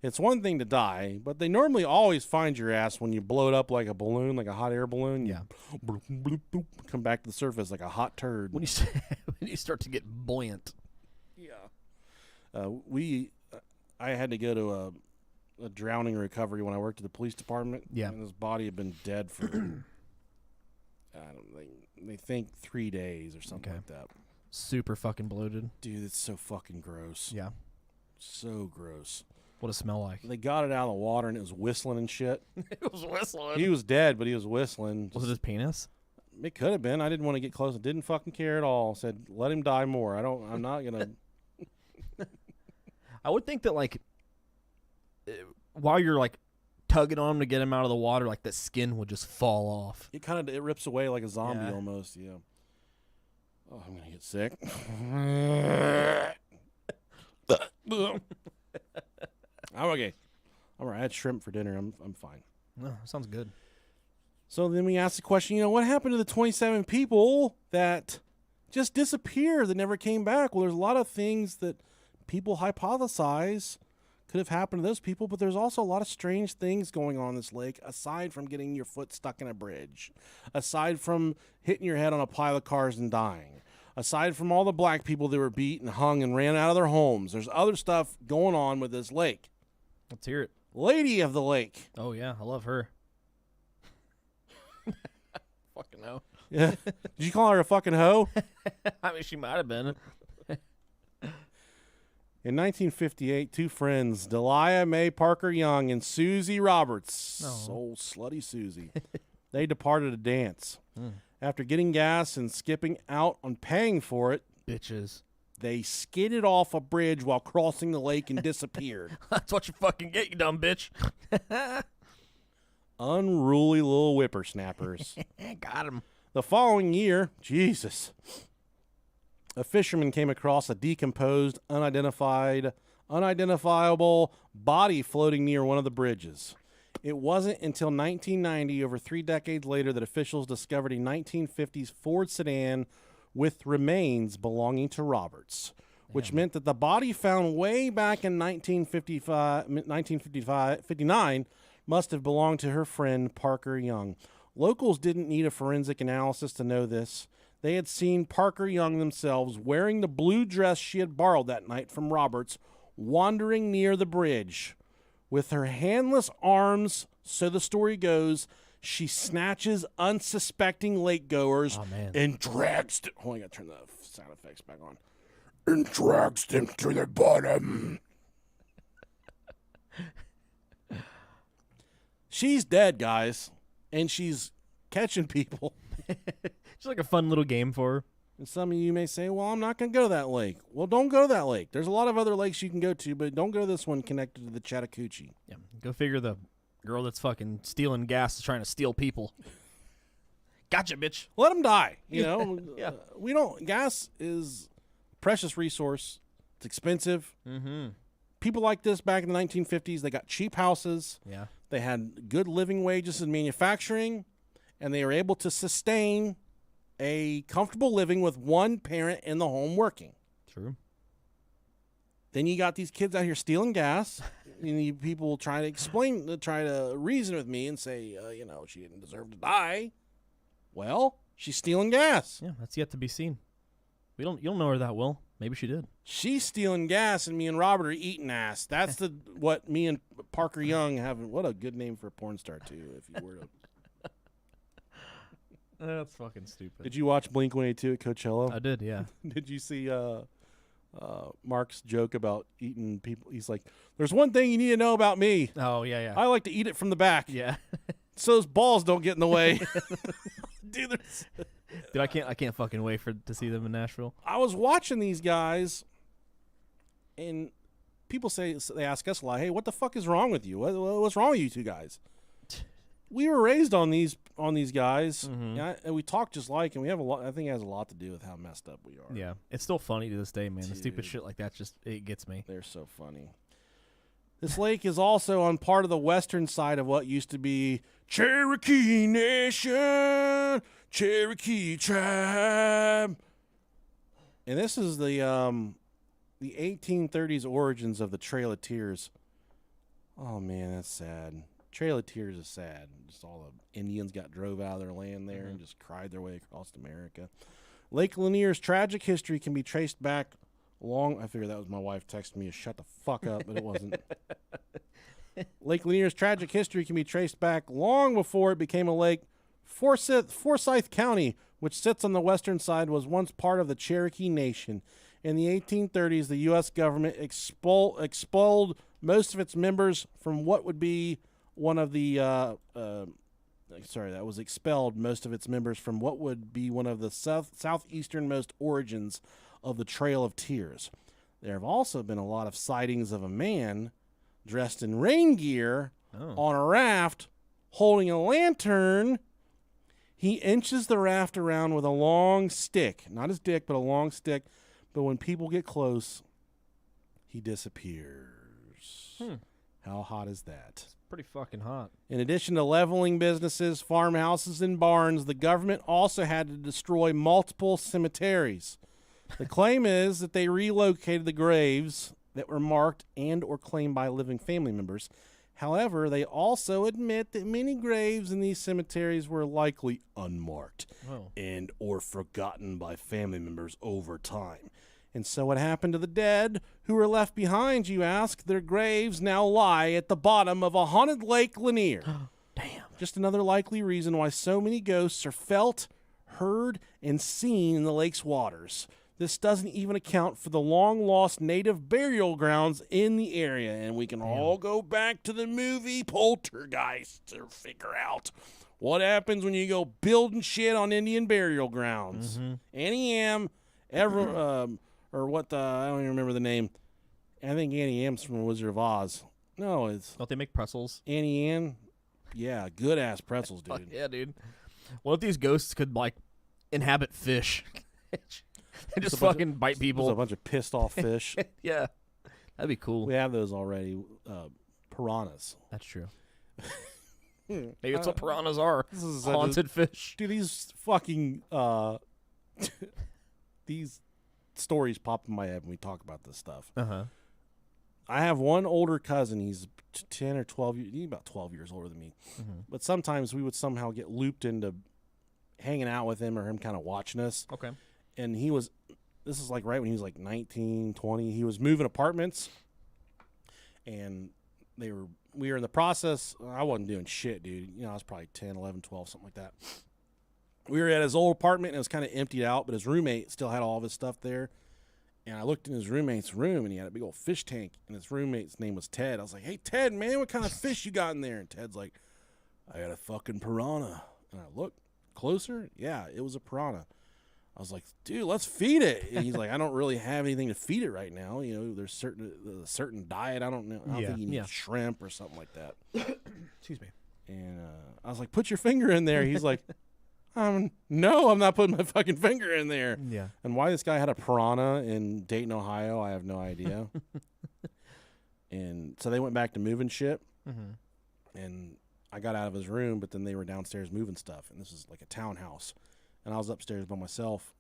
It's one thing to die, but they normally always find your ass when you blow it up like a balloon, like a hot air balloon. Yeah. Bloop, bloop, bloop, come back to the surface like a hot turd. When you start to get buoyant. Yeah. I had to go to a drowning recovery when I worked at the police department. Yeah. And his body had been dead for, they think 3 days or something like that. Super fucking bloated. Dude, it's so fucking gross. Yeah. So gross. What does it smell like? They got it out of the water, and it was whistling and shit. It was whistling. He was dead, but he was whistling. Was it his penis? It could have been. I didn't want to get close. I didn't fucking care at all. Said, let him die more. I'm not gonna. I would think that like while you're like tugging on him to get him out of the water, like the skin would just fall off. It rips away like a zombie Yeah. almost. Yeah. Oh, I'm gonna get sick. I'm okay. I'm all right. I had shrimp for dinner. I'm fine. No, sounds good. So then we asked the question, what happened to the 27 people that just disappeared, that never came back? Well, there's a lot of things that people hypothesize could have happened to those people, but there's also a lot of strange things going on in this lake, aside from getting your foot stuck in a bridge, aside from hitting your head on a pile of cars and dying, aside from all the black people that were beat and hung and ran out of their homes. There's other stuff going on with this lake. Let's hear it. Lady of the Lake. Oh yeah, I love her. Fucking no. Yeah. Did you call her a fucking hoe? I mean, she might have been. In 1958, two friends, Delia Mae Parker Young and Susie Roberts, old slutty Susie, they departed a dance. After getting gas and skipping out on paying for it, Bitches. they skidded off a bridge while crossing the lake and disappeared. That's what you fucking get, you dumb bitch. Unruly little whippersnappers. Got him. The following year, Jesus, a fisherman came across a decomposed, unidentifiable body floating near one of the bridges. It wasn't until 1990, over 3 decades later, that officials discovered a 1950s Ford sedan with remains belonging to Roberts, which meant that the body found way back in 1959 must have belonged to her friend Parker Young. Locals didn't need a forensic analysis to know this. They had seen Parker Young themselves wearing the blue dress she had borrowed that night from Roberts, wandering near the bridge. With her handless arms, so the story goes, she snatches unsuspecting lakegoers and drags them. Hold on, I gotta turn the sound effects back on. And drags them to the bottom. She's dead, guys, and she's catching people. It's like a fun little game for her. And some of you may say, well, I'm not going to go to that lake. Well, don't go to that lake. There's a lot of other lakes you can go to, but don't go to this one connected to the Chattahoochee. Yeah. Go figure the girl that's fucking stealing gas is trying to steal people. Gotcha, bitch. Let them die. You know, Yeah. Gas is a precious resource. It's expensive. Mm-hmm. People like this back in the 1950s, they got cheap houses. Yeah. They had good living wages in manufacturing, and they were able to sustain a comfortable living with one parent in the home working. True. Then you got these kids out here stealing gas, and people try to reason with me and say, she didn't deserve to die. Well, she's stealing gas. Yeah, that's yet to be seen. You don't know her that well. Maybe she did. She's stealing gas, and me and Robert are eating ass. That's what me and Parker Young have. What a good name for a porn star too, if you were to. That's fucking stupid. Did you watch Blink-182 at Coachella? I did, yeah. Did you see Mark's joke about eating people? He's like, "There's one thing you need to know about me. Oh, yeah, yeah. I like to eat it from the back, yeah. so those balls don't get in the way." Dude, Dude, I can't fucking wait to see them in Nashville. I was watching these guys, and people they ask us a lot, "Hey, what the fuck is wrong with you? What's wrong with you two guys?" We were raised on these guys, and we talk just like, and we have a lot. I think it has a lot to do with how messed up we are. Yeah, it's still funny to this day, man. Dude. The stupid shit like that it gets me. They're so funny. This lake is also on part of the western side of what used to be Cherokee Nation, Cherokee tribe, and this is the 1830s origins of the Trail of Tears. Oh man, that's sad. Trail of Tears is sad. Just all the Indians got drove out of their land there and just cried their way across America. Lake Lanier's tragic history can be traced back I figured that was my wife texting me to shut the fuck up, but it wasn't. Lake Lanier's tragic history can be traced back long before it became a lake. Forsyth County, which sits on the western side, was once part of the Cherokee Nation. In the 1830s, the U.S. government expelled most of its members from what would be one of the expelled most of its members from what would be one of the southeasternmost origins of the Trail of Tears. There have also been a lot of sightings of a man dressed in rain gear on a raft holding a lantern. He inches the raft around with a long stick, not his dick, but a long stick. But when people get close, he disappears. How hot is that? Pretty fucking hot. In addition to leveling businesses, farmhouses, and barns, the government also had to destroy multiple cemeteries. The claim is that they relocated the graves that were marked and or claimed by living family members. However, they also admit that many graves in these cemeteries were likely unmarked and or forgotten by family members over time. And so what happened to the dead who were left behind, you ask? Their graves now lie at the bottom of a haunted Lake Lanier. Damn. Just another likely reason why so many ghosts are felt, heard, and seen in the lake's waters. This doesn't even account for the long-lost native burial grounds in the area. And we can all go back to the movie Poltergeist to figure out what happens when you go building shit on Indian burial grounds. Annie M, or what I don't even remember the name. I think Annie M's from Wizard of Oz. No, it's... Don't they make pretzels? Annie Ann? Yeah, good-ass pretzels, dude. Yeah, dude. What if these ghosts could, like, inhabit fish? They just fucking bite people. There's a bunch of pissed-off fish. Yeah. That'd be cool. We have those already. Piranhas. That's true. Maybe it's what piranhas are. This is haunted fish. Dude, these fucking... these stories pop in my head when we talk about this stuff. I have one older cousin. He's 10 or 12 years. He's about 12 years older than me. But sometimes we would somehow get looped into hanging out with him or him kind of watching us. Okay. And this is like right when he was like 19, 20. He was moving apartments. And we were in the process. I wasn't doing shit, dude. You know, I was probably 10, 11, 12, something like that. We were at his old apartment, and it was kind of emptied out, but his roommate still had all of his stuff there. And I looked in his roommate's room, and he had a big old fish tank, and his roommate's name was Ted. I was like, hey, Ted, man, what kind of fish you got in there? And Ted's like, I got a fucking piranha. And I looked closer. Yeah, it was a piranha. I was like, dude, let's feed it. And he's like, I don't really have anything to feed it right now. You know, there's a certain diet. I don't know. I don't think you need shrimp or something like that. Excuse me. And I was like, put your finger in there. He's like, no, I'm not putting my fucking finger in there. Yeah. And why this guy had a piranha in Dayton, Ohio, I have no idea. And so they went back to moving shit. And I got out of his room, but then they were downstairs moving stuff. And this is like a townhouse. And I was upstairs by myself.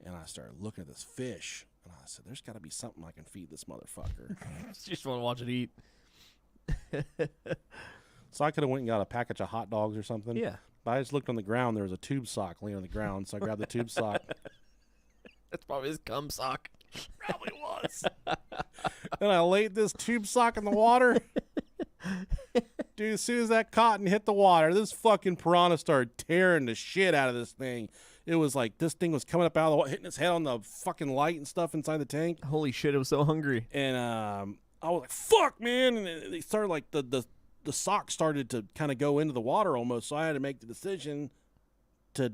And I started looking at this fish. And I said, there's got to be something I can feed this motherfucker. Just want to watch it eat. So I could have went and got a package of hot dogs or something. Yeah. But I just looked on the ground. There was a tube sock laying on the ground. So I grabbed the tube sock. That's probably his cum sock. Probably was. And I laid this tube sock in the water. Dude, as soon as that cotton hit the water, this fucking piranha started tearing the shit out of this thing. It was like this thing was coming up out of the water, hitting its head on the fucking light and stuff inside the tank. Holy shit, it was so hungry. And I was like, fuck, man. And they started like the sock started to kind of go into the water almost. So I had to make the decision to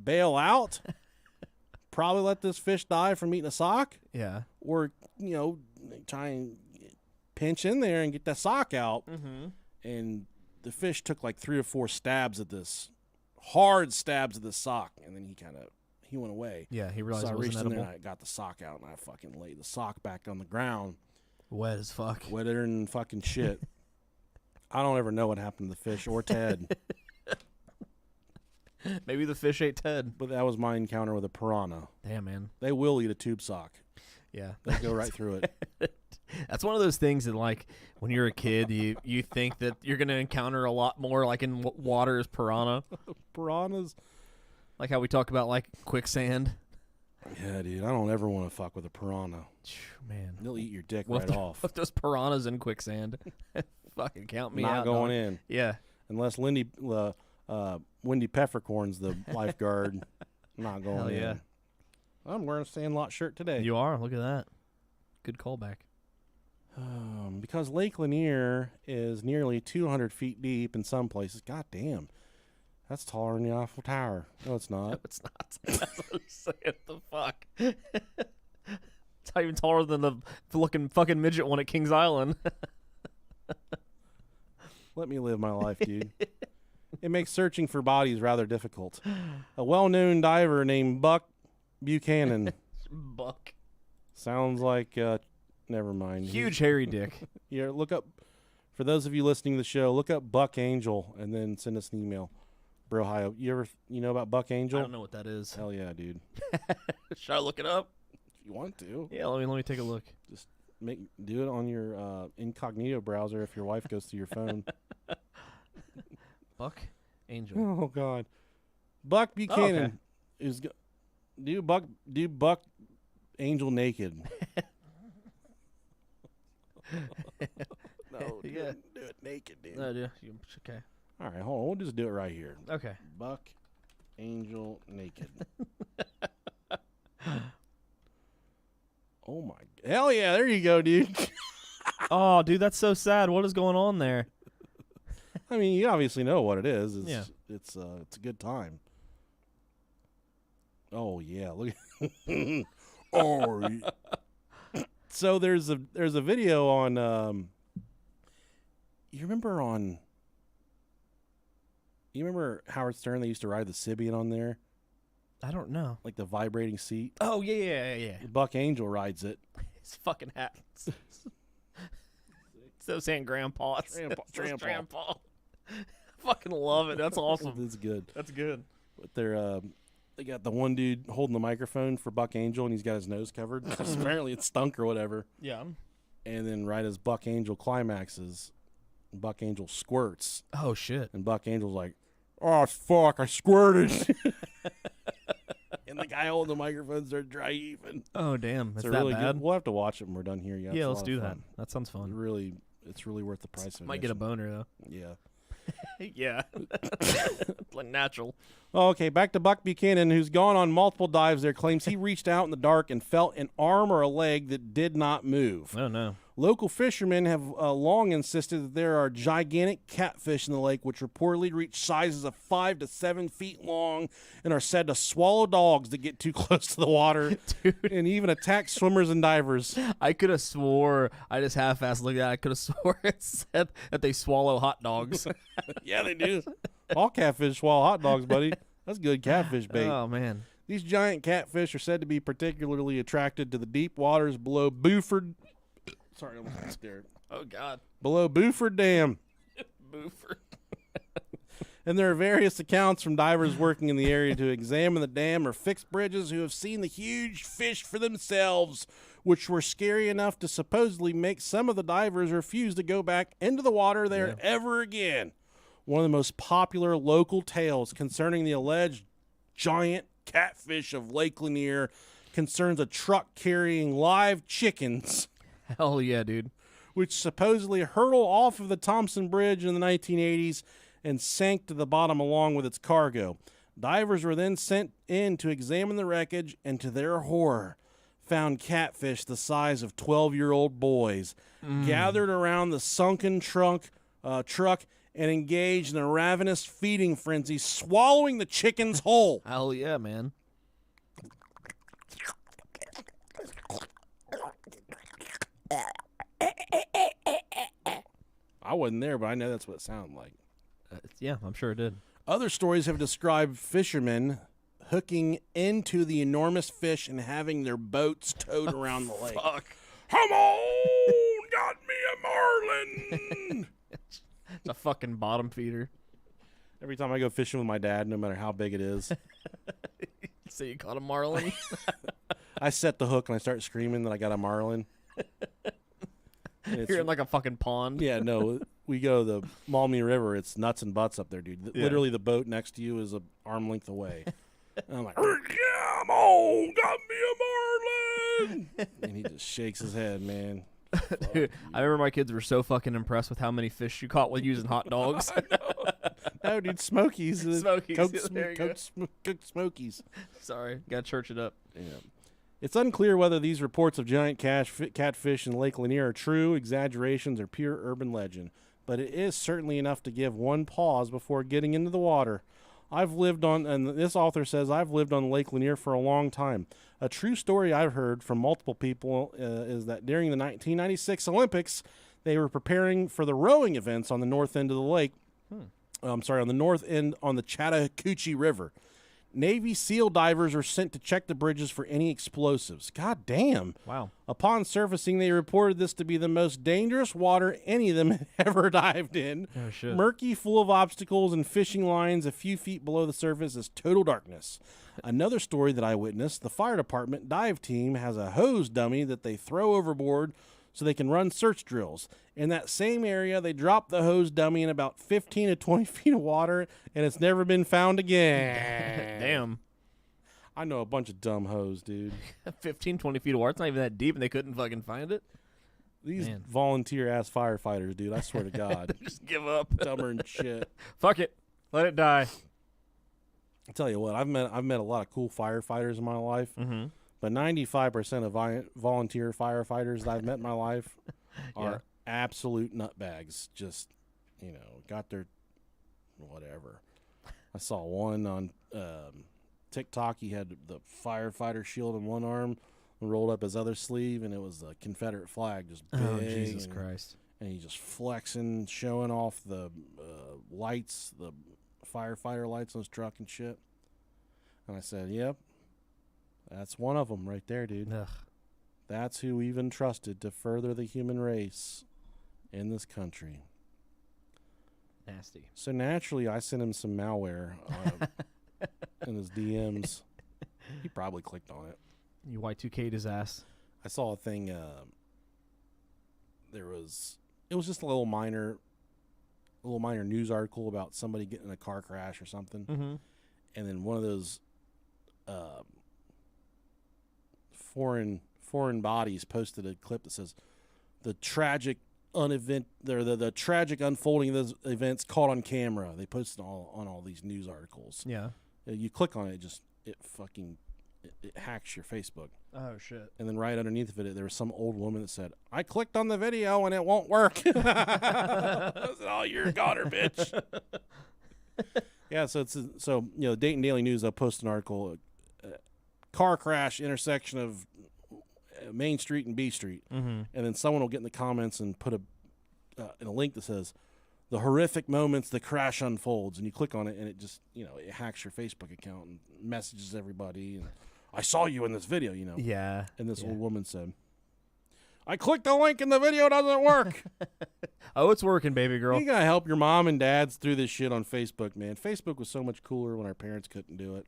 bail out. Probably let this fish die from eating a sock. Yeah. Or, you know, try and pinch in there and get that sock out. And the fish took like 3 or 4 stabs at this, hard stabs at the sock. And then he went away. Yeah, he realized so it I wasn't reached in edible. there and I got the sock out and I fucking laid the sock back on the ground. Wet as fuck. Wetter than fucking shit. I don't ever know what happened to the fish or Ted. Maybe the fish ate Ted. But that was my encounter with a piranha. Damn, man. They will eat a tube sock. Yeah. They go right through it. That's one of those things that, like, when you're a kid, you think that you're going to encounter a lot more, like in water as piranha. Piranhas. Like how we talk about, like, quicksand. Yeah, dude. I don't ever want to fuck with a piranha. Man. They'll eat your dick What right off. if those piranhas in quicksand? Fucking count me out. Not going dog. in. Yeah. Unless Wendy Peppercorn's the lifeguard. I'm not going Hell in. yeah. I'm wearing a Sandlot shirt today. You are. Look at that. Good callback. Because Lake Lanier is nearly 200 feet deep in some places. God damn. That's taller than the Eiffel Tower. No, it's No, not. it's not. That's what I'm saying. The fuck? It's not even taller than the looking fucking midget one at Kings Island. Let me live my life, dude. It makes searching for bodies rather difficult. A well-known diver named Buck Buchanan. Buck. Sounds like, never mind. Huge hairy dick. Yeah, look up, for those of you listening to the show, look up Buck Angel and then send us an email. Brohio. You know about Buck Angel? I don't know what that is. Hell yeah, dude. Should I look it up? If you want to. Yeah, let me take a look. Do it on your incognito browser if your wife goes to your phone. Buck Angel. Oh God, Buck Buchanan is do Buck Angel naked. No, do it naked, dude. No, dude. Okay. All right, hold on. We'll just do it right here. Okay. Buck Angel naked. Oh my! Hell yeah! There you go, dude. Oh, dude, that's so sad. What is going on there? I mean, you obviously know what it is. Yeah. It's a good time. Oh yeah, look. Oh, So there's a video on. You remember Howard Stern? They used to ride the Sibian on there, I don't know. like the vibrating seat. Oh, yeah. Buck Angel rides it. His fucking hat. So saying grandpa. It's grandpa. Fucking love it. That's awesome. It's good. That's good. But they got the one dude holding the microphone for Buck Angel, and he's got his nose covered. 'Cause apparently it stunk or whatever. Yeah. And then right as Buck Angel climaxes, Buck Angel squirts, Oh, shit. and Buck Angel's like, "Oh fuck, I squirted." And the guy holding the microphone starts dry heaving. Oh, damn. It's It's a that really bad? good. We'll have to watch it when we're done here. Yeah, let's do that. That sounds fun. It's really worth the price of Might get a admission. boner, though. Yeah. Yeah. Like natural. Okay, back to Buck Buchanan, who's gone on multiple dives there, claims he reached out in the dark and felt an arm or a leg that did not move. Oh, no. Local fishermen have long insisted that there are gigantic catfish in the lake, which reportedly reach sizes of 5 to 7 feet long and are said to swallow dogs that get too close to the water and even attack swimmers and divers. I could have swore, I just half-assed looked at it, I could have swore it said that they swallow hot dogs. Yeah, they do. All catfish swallow hot dogs, buddy. That's good catfish bait. Oh, man. These giant catfish are said to be particularly attracted to the deep waters below Buford. Sorry, I almost got scared. Oh, God. Below Buford Dam. Boofer. And there are various accounts from divers working in the area to examine the dam or fix bridges who have seen the huge fish for themselves, which were scary enough to supposedly make some of the divers refuse to go back into the water there ever again. One of the most popular local tales concerning the alleged giant catfish of Lake Lanier concerns a truck carrying live chickens, Hell yeah, dude. which supposedly hurtled off of the Thompson Bridge in the 1980s and sank to the bottom along with its cargo. Divers were then sent in to examine the wreckage and, to their horror, found catfish the size of 12-year-old boys gathered around the sunken truck and engaged in a ravenous feeding frenzy, swallowing the chickens whole. Hell yeah, man. I wasn't there, but I know that's what it sounded like. Yeah, I'm sure it did. Other stories have described fishermen hooking into the enormous fish and having their boats towed around the lake. Fuck. come on, got me a marlin. It's a fucking bottom feeder. Every time I go fishing with my dad, no matter how big it is, So you caught a marlin? I set the hook and I start screaming that I got a marlin. And it's- You're in like a fucking pond. yeah, no, we go to the Maumee River. It's nuts and butts up there, dude. Yeah. Literally, the boat next to you is a arm length away. And I'm like, Come on, got me a marlin. and he just shakes his head, man. Dude, I remember my kids were so fucking impressed with how many fish you caught with using hot dogs. No, dude, Smokies. Smokies, Cooked, yeah, there you go. cooked Smokies. Sorry, gotta church it up. It's unclear whether these reports of giant catfish in Lake Lanier are true, exaggerations, or pure urban legend, but it is certainly enough to give one pause before getting into the water. And this author says, I've lived on Lake Lanier for a long time. A true story I've heard from multiple people is that during the 1996 Olympics, they were preparing for the rowing events on the north end of the lake. On the north end on the Chattahoochee River. Navy SEAL divers are sent to check the bridges for any explosives. God damn. Wow. Upon surfacing, they reported this to be the most dangerous water any of them had ever dived in. Oh, shit. Murky, full of obstacles and fishing lines a few feet below the surface is total darkness. Another story that I witnessed, the fire department dive team has a hose dummy that they throw overboard so they can run search drills. In that same area, they drop the hose dummy in about 15 to 20 feet of water, and it's never been found again. Damn. I know a bunch of dumb hoes, dude. 15, 20 feet of water. It's not even that deep, and they couldn't fucking find it. These Man. volunteer-ass firefighters, dude, I swear to God. Just give up. Dumber than shit. Fuck it. Let it die. I tell you what, I've met a lot of cool firefighters in my life, Mm-hmm. but 95% of volunteer firefighters that I've met in my life are absolute nutbags. Just, got their whatever. I saw one on TikTok. He had the firefighter shield in one arm and rolled up his other sleeve, and it was a Confederate flag, just big. Oh, Jesus Christ. And he just flexing, showing off the lights, the firefighter lights on his truck and shit. And I said, yep, that's one of them right there, dude. Ugh. That's who we've entrusted to further the human race in this country. Nasty. So naturally, I sent him some malware in his DMs. He probably clicked on it. You Y2K'd his ass. I saw a thing. It was just a little minor news article about somebody getting in a car crash or something, Mm-hmm. and then one of those foreign bodies posted a clip that says the tragic the tragic unfolding of those events caught on camera. They posted on all these news articles. Yeah. You click on it, it hacks your Facebook. Oh, shit. And then right underneath of it, there was some old woman that said, I clicked on the video and it won't work. I said, oh, you're a goner, bitch. Yeah, so Dayton Daily News, they'll post an article, car crash intersection of Main Street and B Street. Mm-hmm. And then someone will get in the comments and put a link that says, the horrific moments the crash unfolds. And you click on it and it just, it hacks your Facebook account and messages everybody. And I saw you in this video, Yeah. And this old woman said, I clicked the link and the video doesn't work. Oh, it's working, baby girl. You gotta help your mom and dads through this shit on Facebook, man. Facebook was so much cooler when our parents couldn't do it.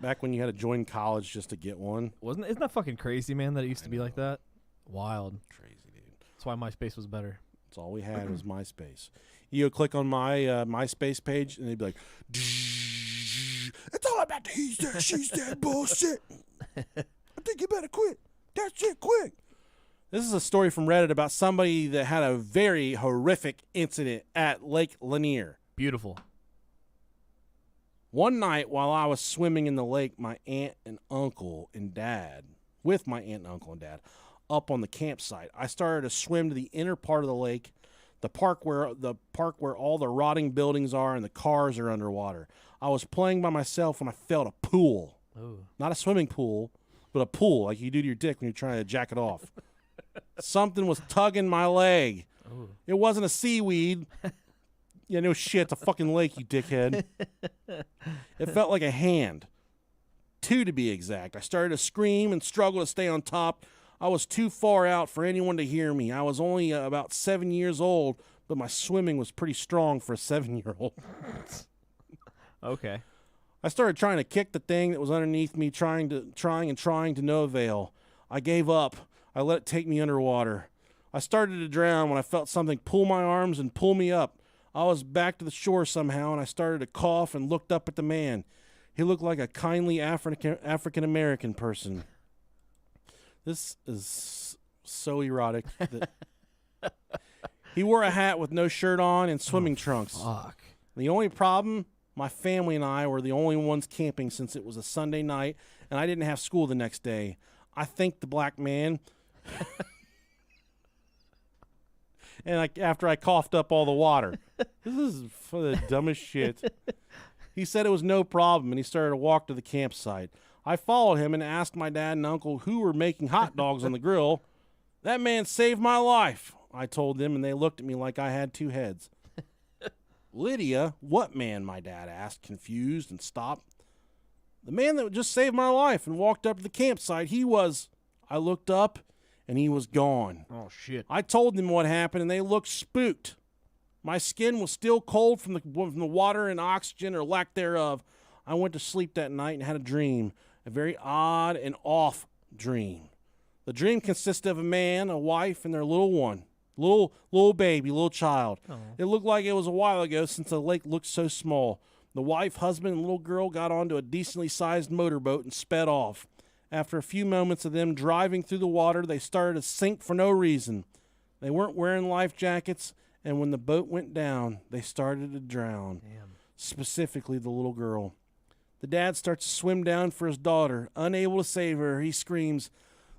Back when you had to join college just to get one. Isn't that fucking crazy, man, that it used to be like that? Wild. Crazy, dude. That's why MySpace was better. That's all we had was MySpace. You click on my MySpace page, and they'd be like, it's all about the he said, she said bullshit. I think you better quit. That shit quick. This is a story from Reddit about somebody that had a very horrific incident at Lake Lanier. Beautiful. One night while I was swimming in the lake, my aunt and uncle and dad, up on the campsite, I started to swim to the inner part of the lake, the park where all the rotting buildings are and the cars are underwater. I was playing by myself when I felt a pool. Ooh. Not a swimming pool, but a pool like you do to your dick when you're trying to jack it off. Something was tugging my leg. Ooh. It wasn't a seaweed. Yeah, no shit. It's a fucking lake, you dickhead. It felt like a hand. 2 to be exact. I started to scream and struggle to stay on top. I was too far out for anyone to hear me. I was only about 7 years old, but my swimming was pretty strong for a 7-year-old. Okay. I started trying to kick the thing that was underneath me, trying to no avail. I gave up. I let it take me underwater. I started to drown when I felt something pull my arms and pull me up. I was back to the shore somehow, and I started to cough and looked up at the man. He looked like a kindly African-American person. This is so erotic. He wore a hat with no shirt on and swimming trunks. Fuck. The only problem, my family and I were the only ones camping since it was a Sunday night, and I didn't have school the next day. I thanked the black man. And after I coughed up all the water. This is for the dumbest shit. He said it was no problem, and he started to walk to the campsite. I followed him and asked my dad and uncle who were making hot dogs on the grill. That man saved my life, I told them, and they looked at me like I had two heads. Lydia, what man, my dad asked, confused, and stopped. The man that just saved my life and walked up to the campsite, he was. I looked up, and he was gone. Oh, shit. I told them what happened, and they looked spooked. My skin was still cold from the water and oxygen or lack thereof. I went to sleep that night and had a dream, a very odd and off dream. The dream consisted of a man, a wife, and their little one, little baby, little child. Oh. It looked like it was a while ago since the lake looked so small. The wife, husband, and little girl got onto a decently sized motorboat and sped off. After a few moments of them driving through the water, they started to sink for no reason. They weren't wearing life jackets, and when the boat went down, they started to drown. Damn. Specifically the little girl. The dad starts to swim down for his daughter. Unable to save her, he screams,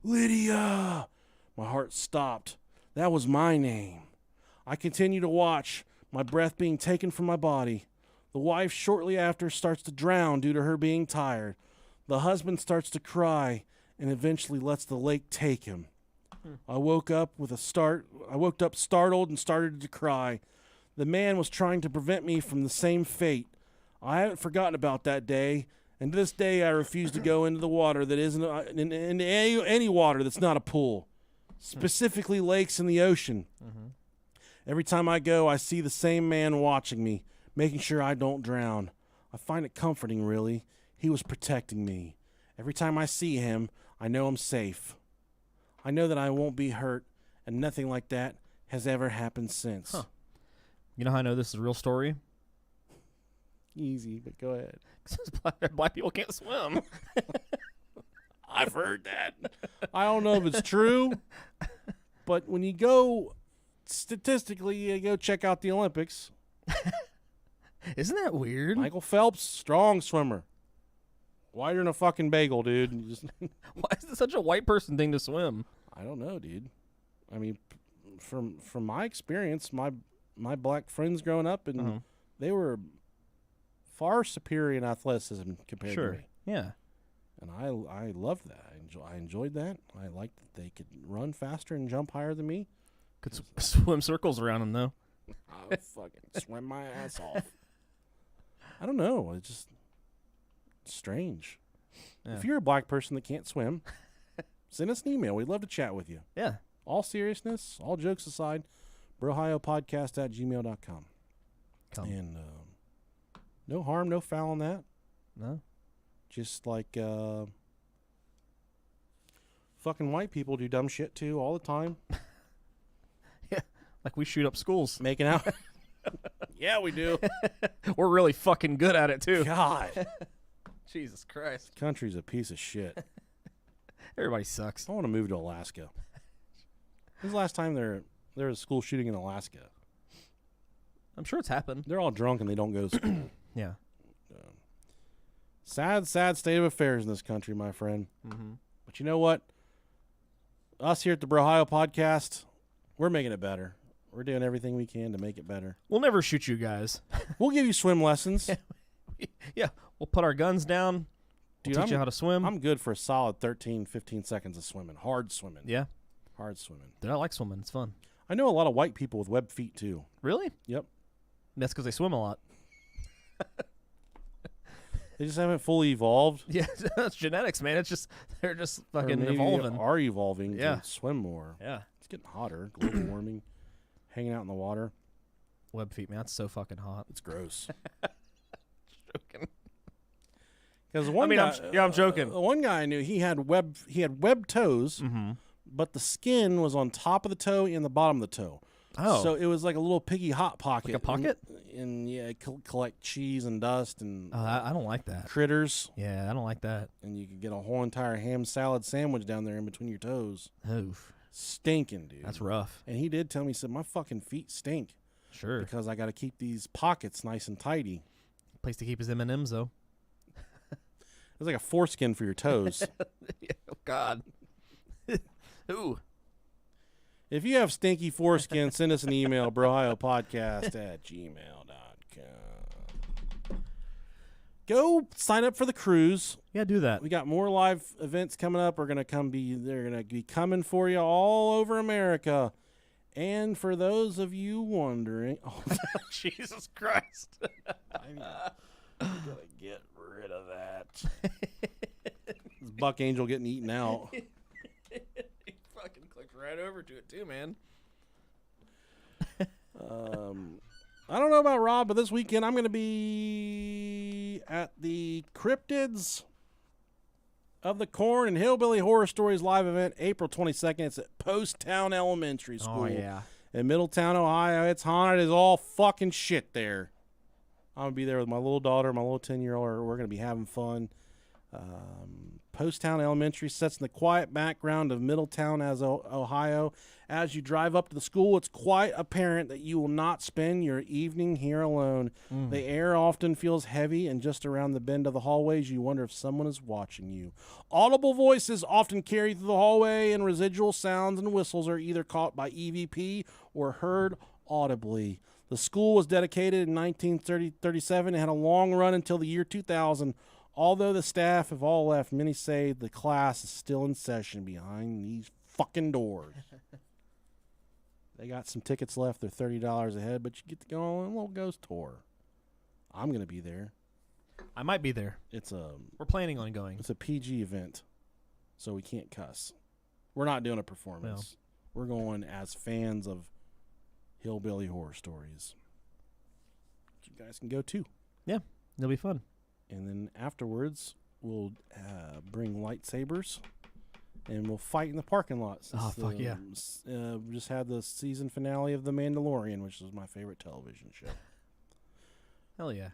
"Lydia!" My heart stopped. That was my name. I continue to watch, my breath being taken from my body. The wife shortly after starts to drown due to her being tired. The husband starts to cry and eventually lets the lake take him. I woke up startled and started to cry. The man was trying to prevent me from the same fate. I haven't forgotten about that day, and to this day I refuse to go into the water that isn't into any water that's not a pool, specifically lakes and the ocean. Every time I go, I see the same man watching me, making sure I don't drown. I find it comforting, really. He was protecting me. Every time I see him, I know I'm safe. I know that I won't be hurt, and nothing like that has ever happened since. Huh. You know how I know this is a real story? Easy, but go ahead. Black people can't swim. I've heard that. I don't know if it's true, but when you go, statistically, you go check out the Olympics. Isn't that weird? Michael Phelps, strong swimmer. Whiter than a fucking bagel, dude. You just Why is it such a white person thing to swim? I don't know, dude. I mean, from my experience, my black friends growing up, and they were far superior in athleticism compared to me. Yeah. And I loved that. I enjoyed that. I liked that they could run faster and jump higher than me. Could swim circles around him, though. I would fucking swim my ass off. I don't know. It's just strange. Yeah. If you're a black person that can't swim, send us an email. We'd love to chat with you. Yeah. All seriousness, all jokes aside, brohiopodcast@gmail.com. And no harm, no foul in that. No. Just like fucking white people do dumb shit too all the time. Yeah. Like we shoot up schools. Making out. Yeah, we do. We're really fucking good at it, too. God. Jesus Christ. Country's a piece of shit. Everybody sucks. I want to move to Alaska. When's the last time there was a school shooting in Alaska? I'm sure it's happened. They're all drunk and they don't go to school. Yeah. Sad state of affairs in this country, my friend. Mm-hmm. But you know what? Us here at the Brohio podcast, we're making it better. We're doing everything we can to make it better. We'll never shoot you guys. We'll give you swim lessons. Yeah. We'll put our guns down. Dude, We'll teach you how to swim. I'm good for a solid 13, 15 seconds of swimming. Hard swimming. Yeah. Hard swimming. Dude, I like swimming. It's fun. I know a lot of white people with webbed feet, too. Really? Yep. That's because they swim a lot. They just haven't fully evolved. Yeah, that's genetics, man. It's just they're just Or fucking maybe evolving. are evolving Yeah. to swim more. Yeah. It's getting hotter. Global warming. Hanging out in the water. Web feet, man. That's so fucking hot. It's gross. Joking. Because I'm joking. One guy I knew, he had webbed toes, Mm-hmm. but the skin was on top of the toe and the bottom of the toe. Oh. So it was like a little piggy hot pocket. Like a pocket? And yeah, collect cheese and dust and I don't like that. critters. Yeah, I don't like that. And you could get a whole entire ham salad sandwich down there in between your toes. Oof. Stinking, dude. That's rough. And he did tell me, he said, my fucking feet stink Sure. because I got to keep these pockets nice and tidy. Place to keep his M&Ms, though. It's like a foreskin for your toes. Oh, God. Ooh. If you have stinky foreskin, send us an email, brohiopodcast@gmail.com. Go sign up for the cruise. Yeah, do that. We got more live events coming up. They're gonna be coming for you all over America. And for those of you wondering, Jesus Christ. I'm gonna get rid of that. This Buck Angel getting eaten out. He fucking clicked right over to it too, man. I don't know about Rob, but this weekend I'm going to be at the Cryptids of the Corn and Hillbilly Horror Stories live event, April 22nd. It's at Post Town Elementary School. Oh, yeah. In Middletown, Ohio. It's haunted as all fucking shit there. I'm going to be there with my little daughter, my little 10-year-old. We're going to be having fun. Post Town Elementary sets in the quiet background of Middletown, Ohio. As you drive up to the school, it's quite apparent that you will not spend your evening here alone. The air often feels heavy, and just around the bend of the hallways, you wonder if someone is watching you. Audible voices often carry through the hallway, and residual sounds and whistles are either caught by EVP or heard audibly. The school was dedicated in 1937 and had a long run until the year 2000. Although the staff have all left, many say the class is still in session behind these fucking doors. They got some tickets left. They're $30 a head, but you get to go on a little ghost tour. I'm going to be there. I might be there. We're planning on going. It's a PG event, so we can't cuss. We're not doing a performance. No. We're going as fans of Hillbilly Horror Stories. You guys can go too. Yeah, it'll be fun. And then afterwards, we'll bring lightsabers, and we'll fight in the parking lot. Fuck yeah. We just had the season finale of The Mandalorian, which is my favorite television show. Hell yeah.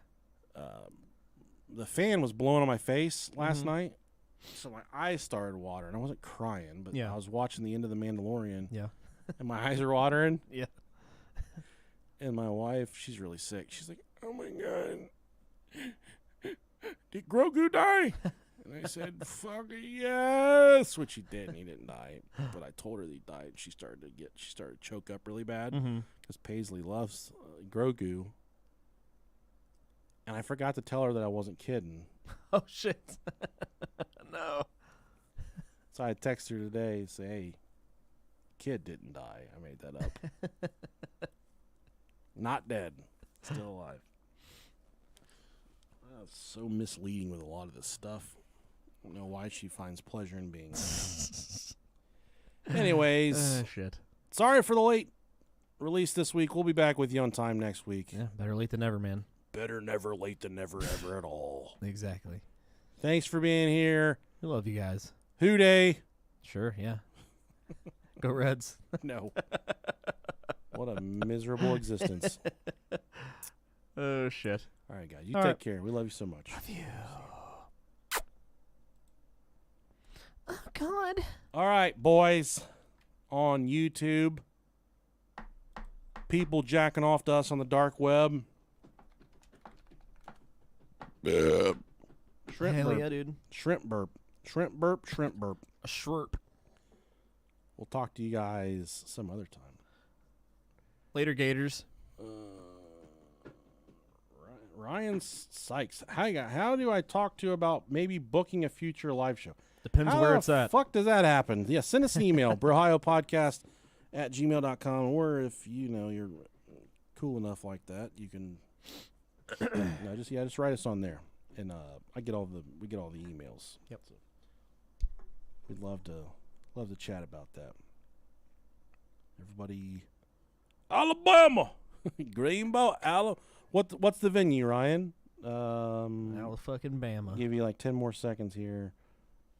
The fan was blowing on my face last night, so my eyes started watering. I wasn't crying, but I was watching the end of The Mandalorian. Yeah. And my eyes are watering. Yeah. And my wife, she's really sick. She's like, "Oh, my God. Did Grogu die?" And I said, "Fuck yes," which he did, and he didn't die. But I told her that he died. She started to choke up really bad because Paisley loves Grogu. And I forgot to tell her that I wasn't kidding. Oh shit! No. So I texted her today and say, "Hey, kid didn't die. I made that up. Not dead, still alive." So misleading with a lot of this stuff. I don't know why she finds pleasure in being Anyways, shit. Sorry for the late release this week. We'll be back with you on time next week. Yeah, better late than never, man. Better never late than never ever at all. Exactly. Thanks for being here. We love you guys. Who Day? Sure, yeah. Go Reds. No. What a miserable existence. Oh shit. All right, guys. You take care. We love you so much. Love you. Oh, God. All right, boys. On YouTube. People jacking off to us on the dark web. Shrimp Hell burp. yeah, dude. Shrimp burp. Shrimp burp. Shrimp burp. A shrimp. We'll talk to you guys some other time. Later, Gators. Ryan Sykes. How do I talk to you about maybe booking a future live show? Depends where it's at. Fuck does that happen? Yeah, send us an email, brohiopodcast@gmail.com, or if you're cool enough like that, you can just write us on there, and we get all the emails. Yep. So we'd love to chat about that. Everybody, Alabama. Greenbow, Alabama. What's the venue, Ryan? fucking Bama. Give you like 10 more seconds here.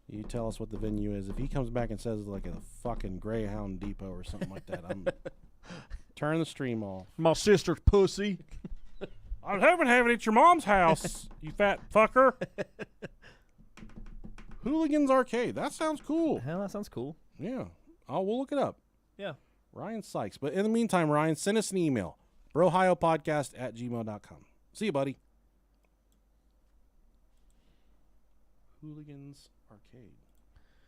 You tell us what the venue is. If he comes back and says like a fucking Greyhound Depot or something like that, I'm turn the stream off. My sister's pussy. I was having it at your mom's house, you fat fucker. Hooligans Arcade. That sounds cool. Hell, that sounds cool. Yeah. We'll look it up. Yeah. Ryan Sykes. But in the meantime, Ryan, send us an email. brohiopodcast@gmail.com. See you, buddy. Hooligans Arcade.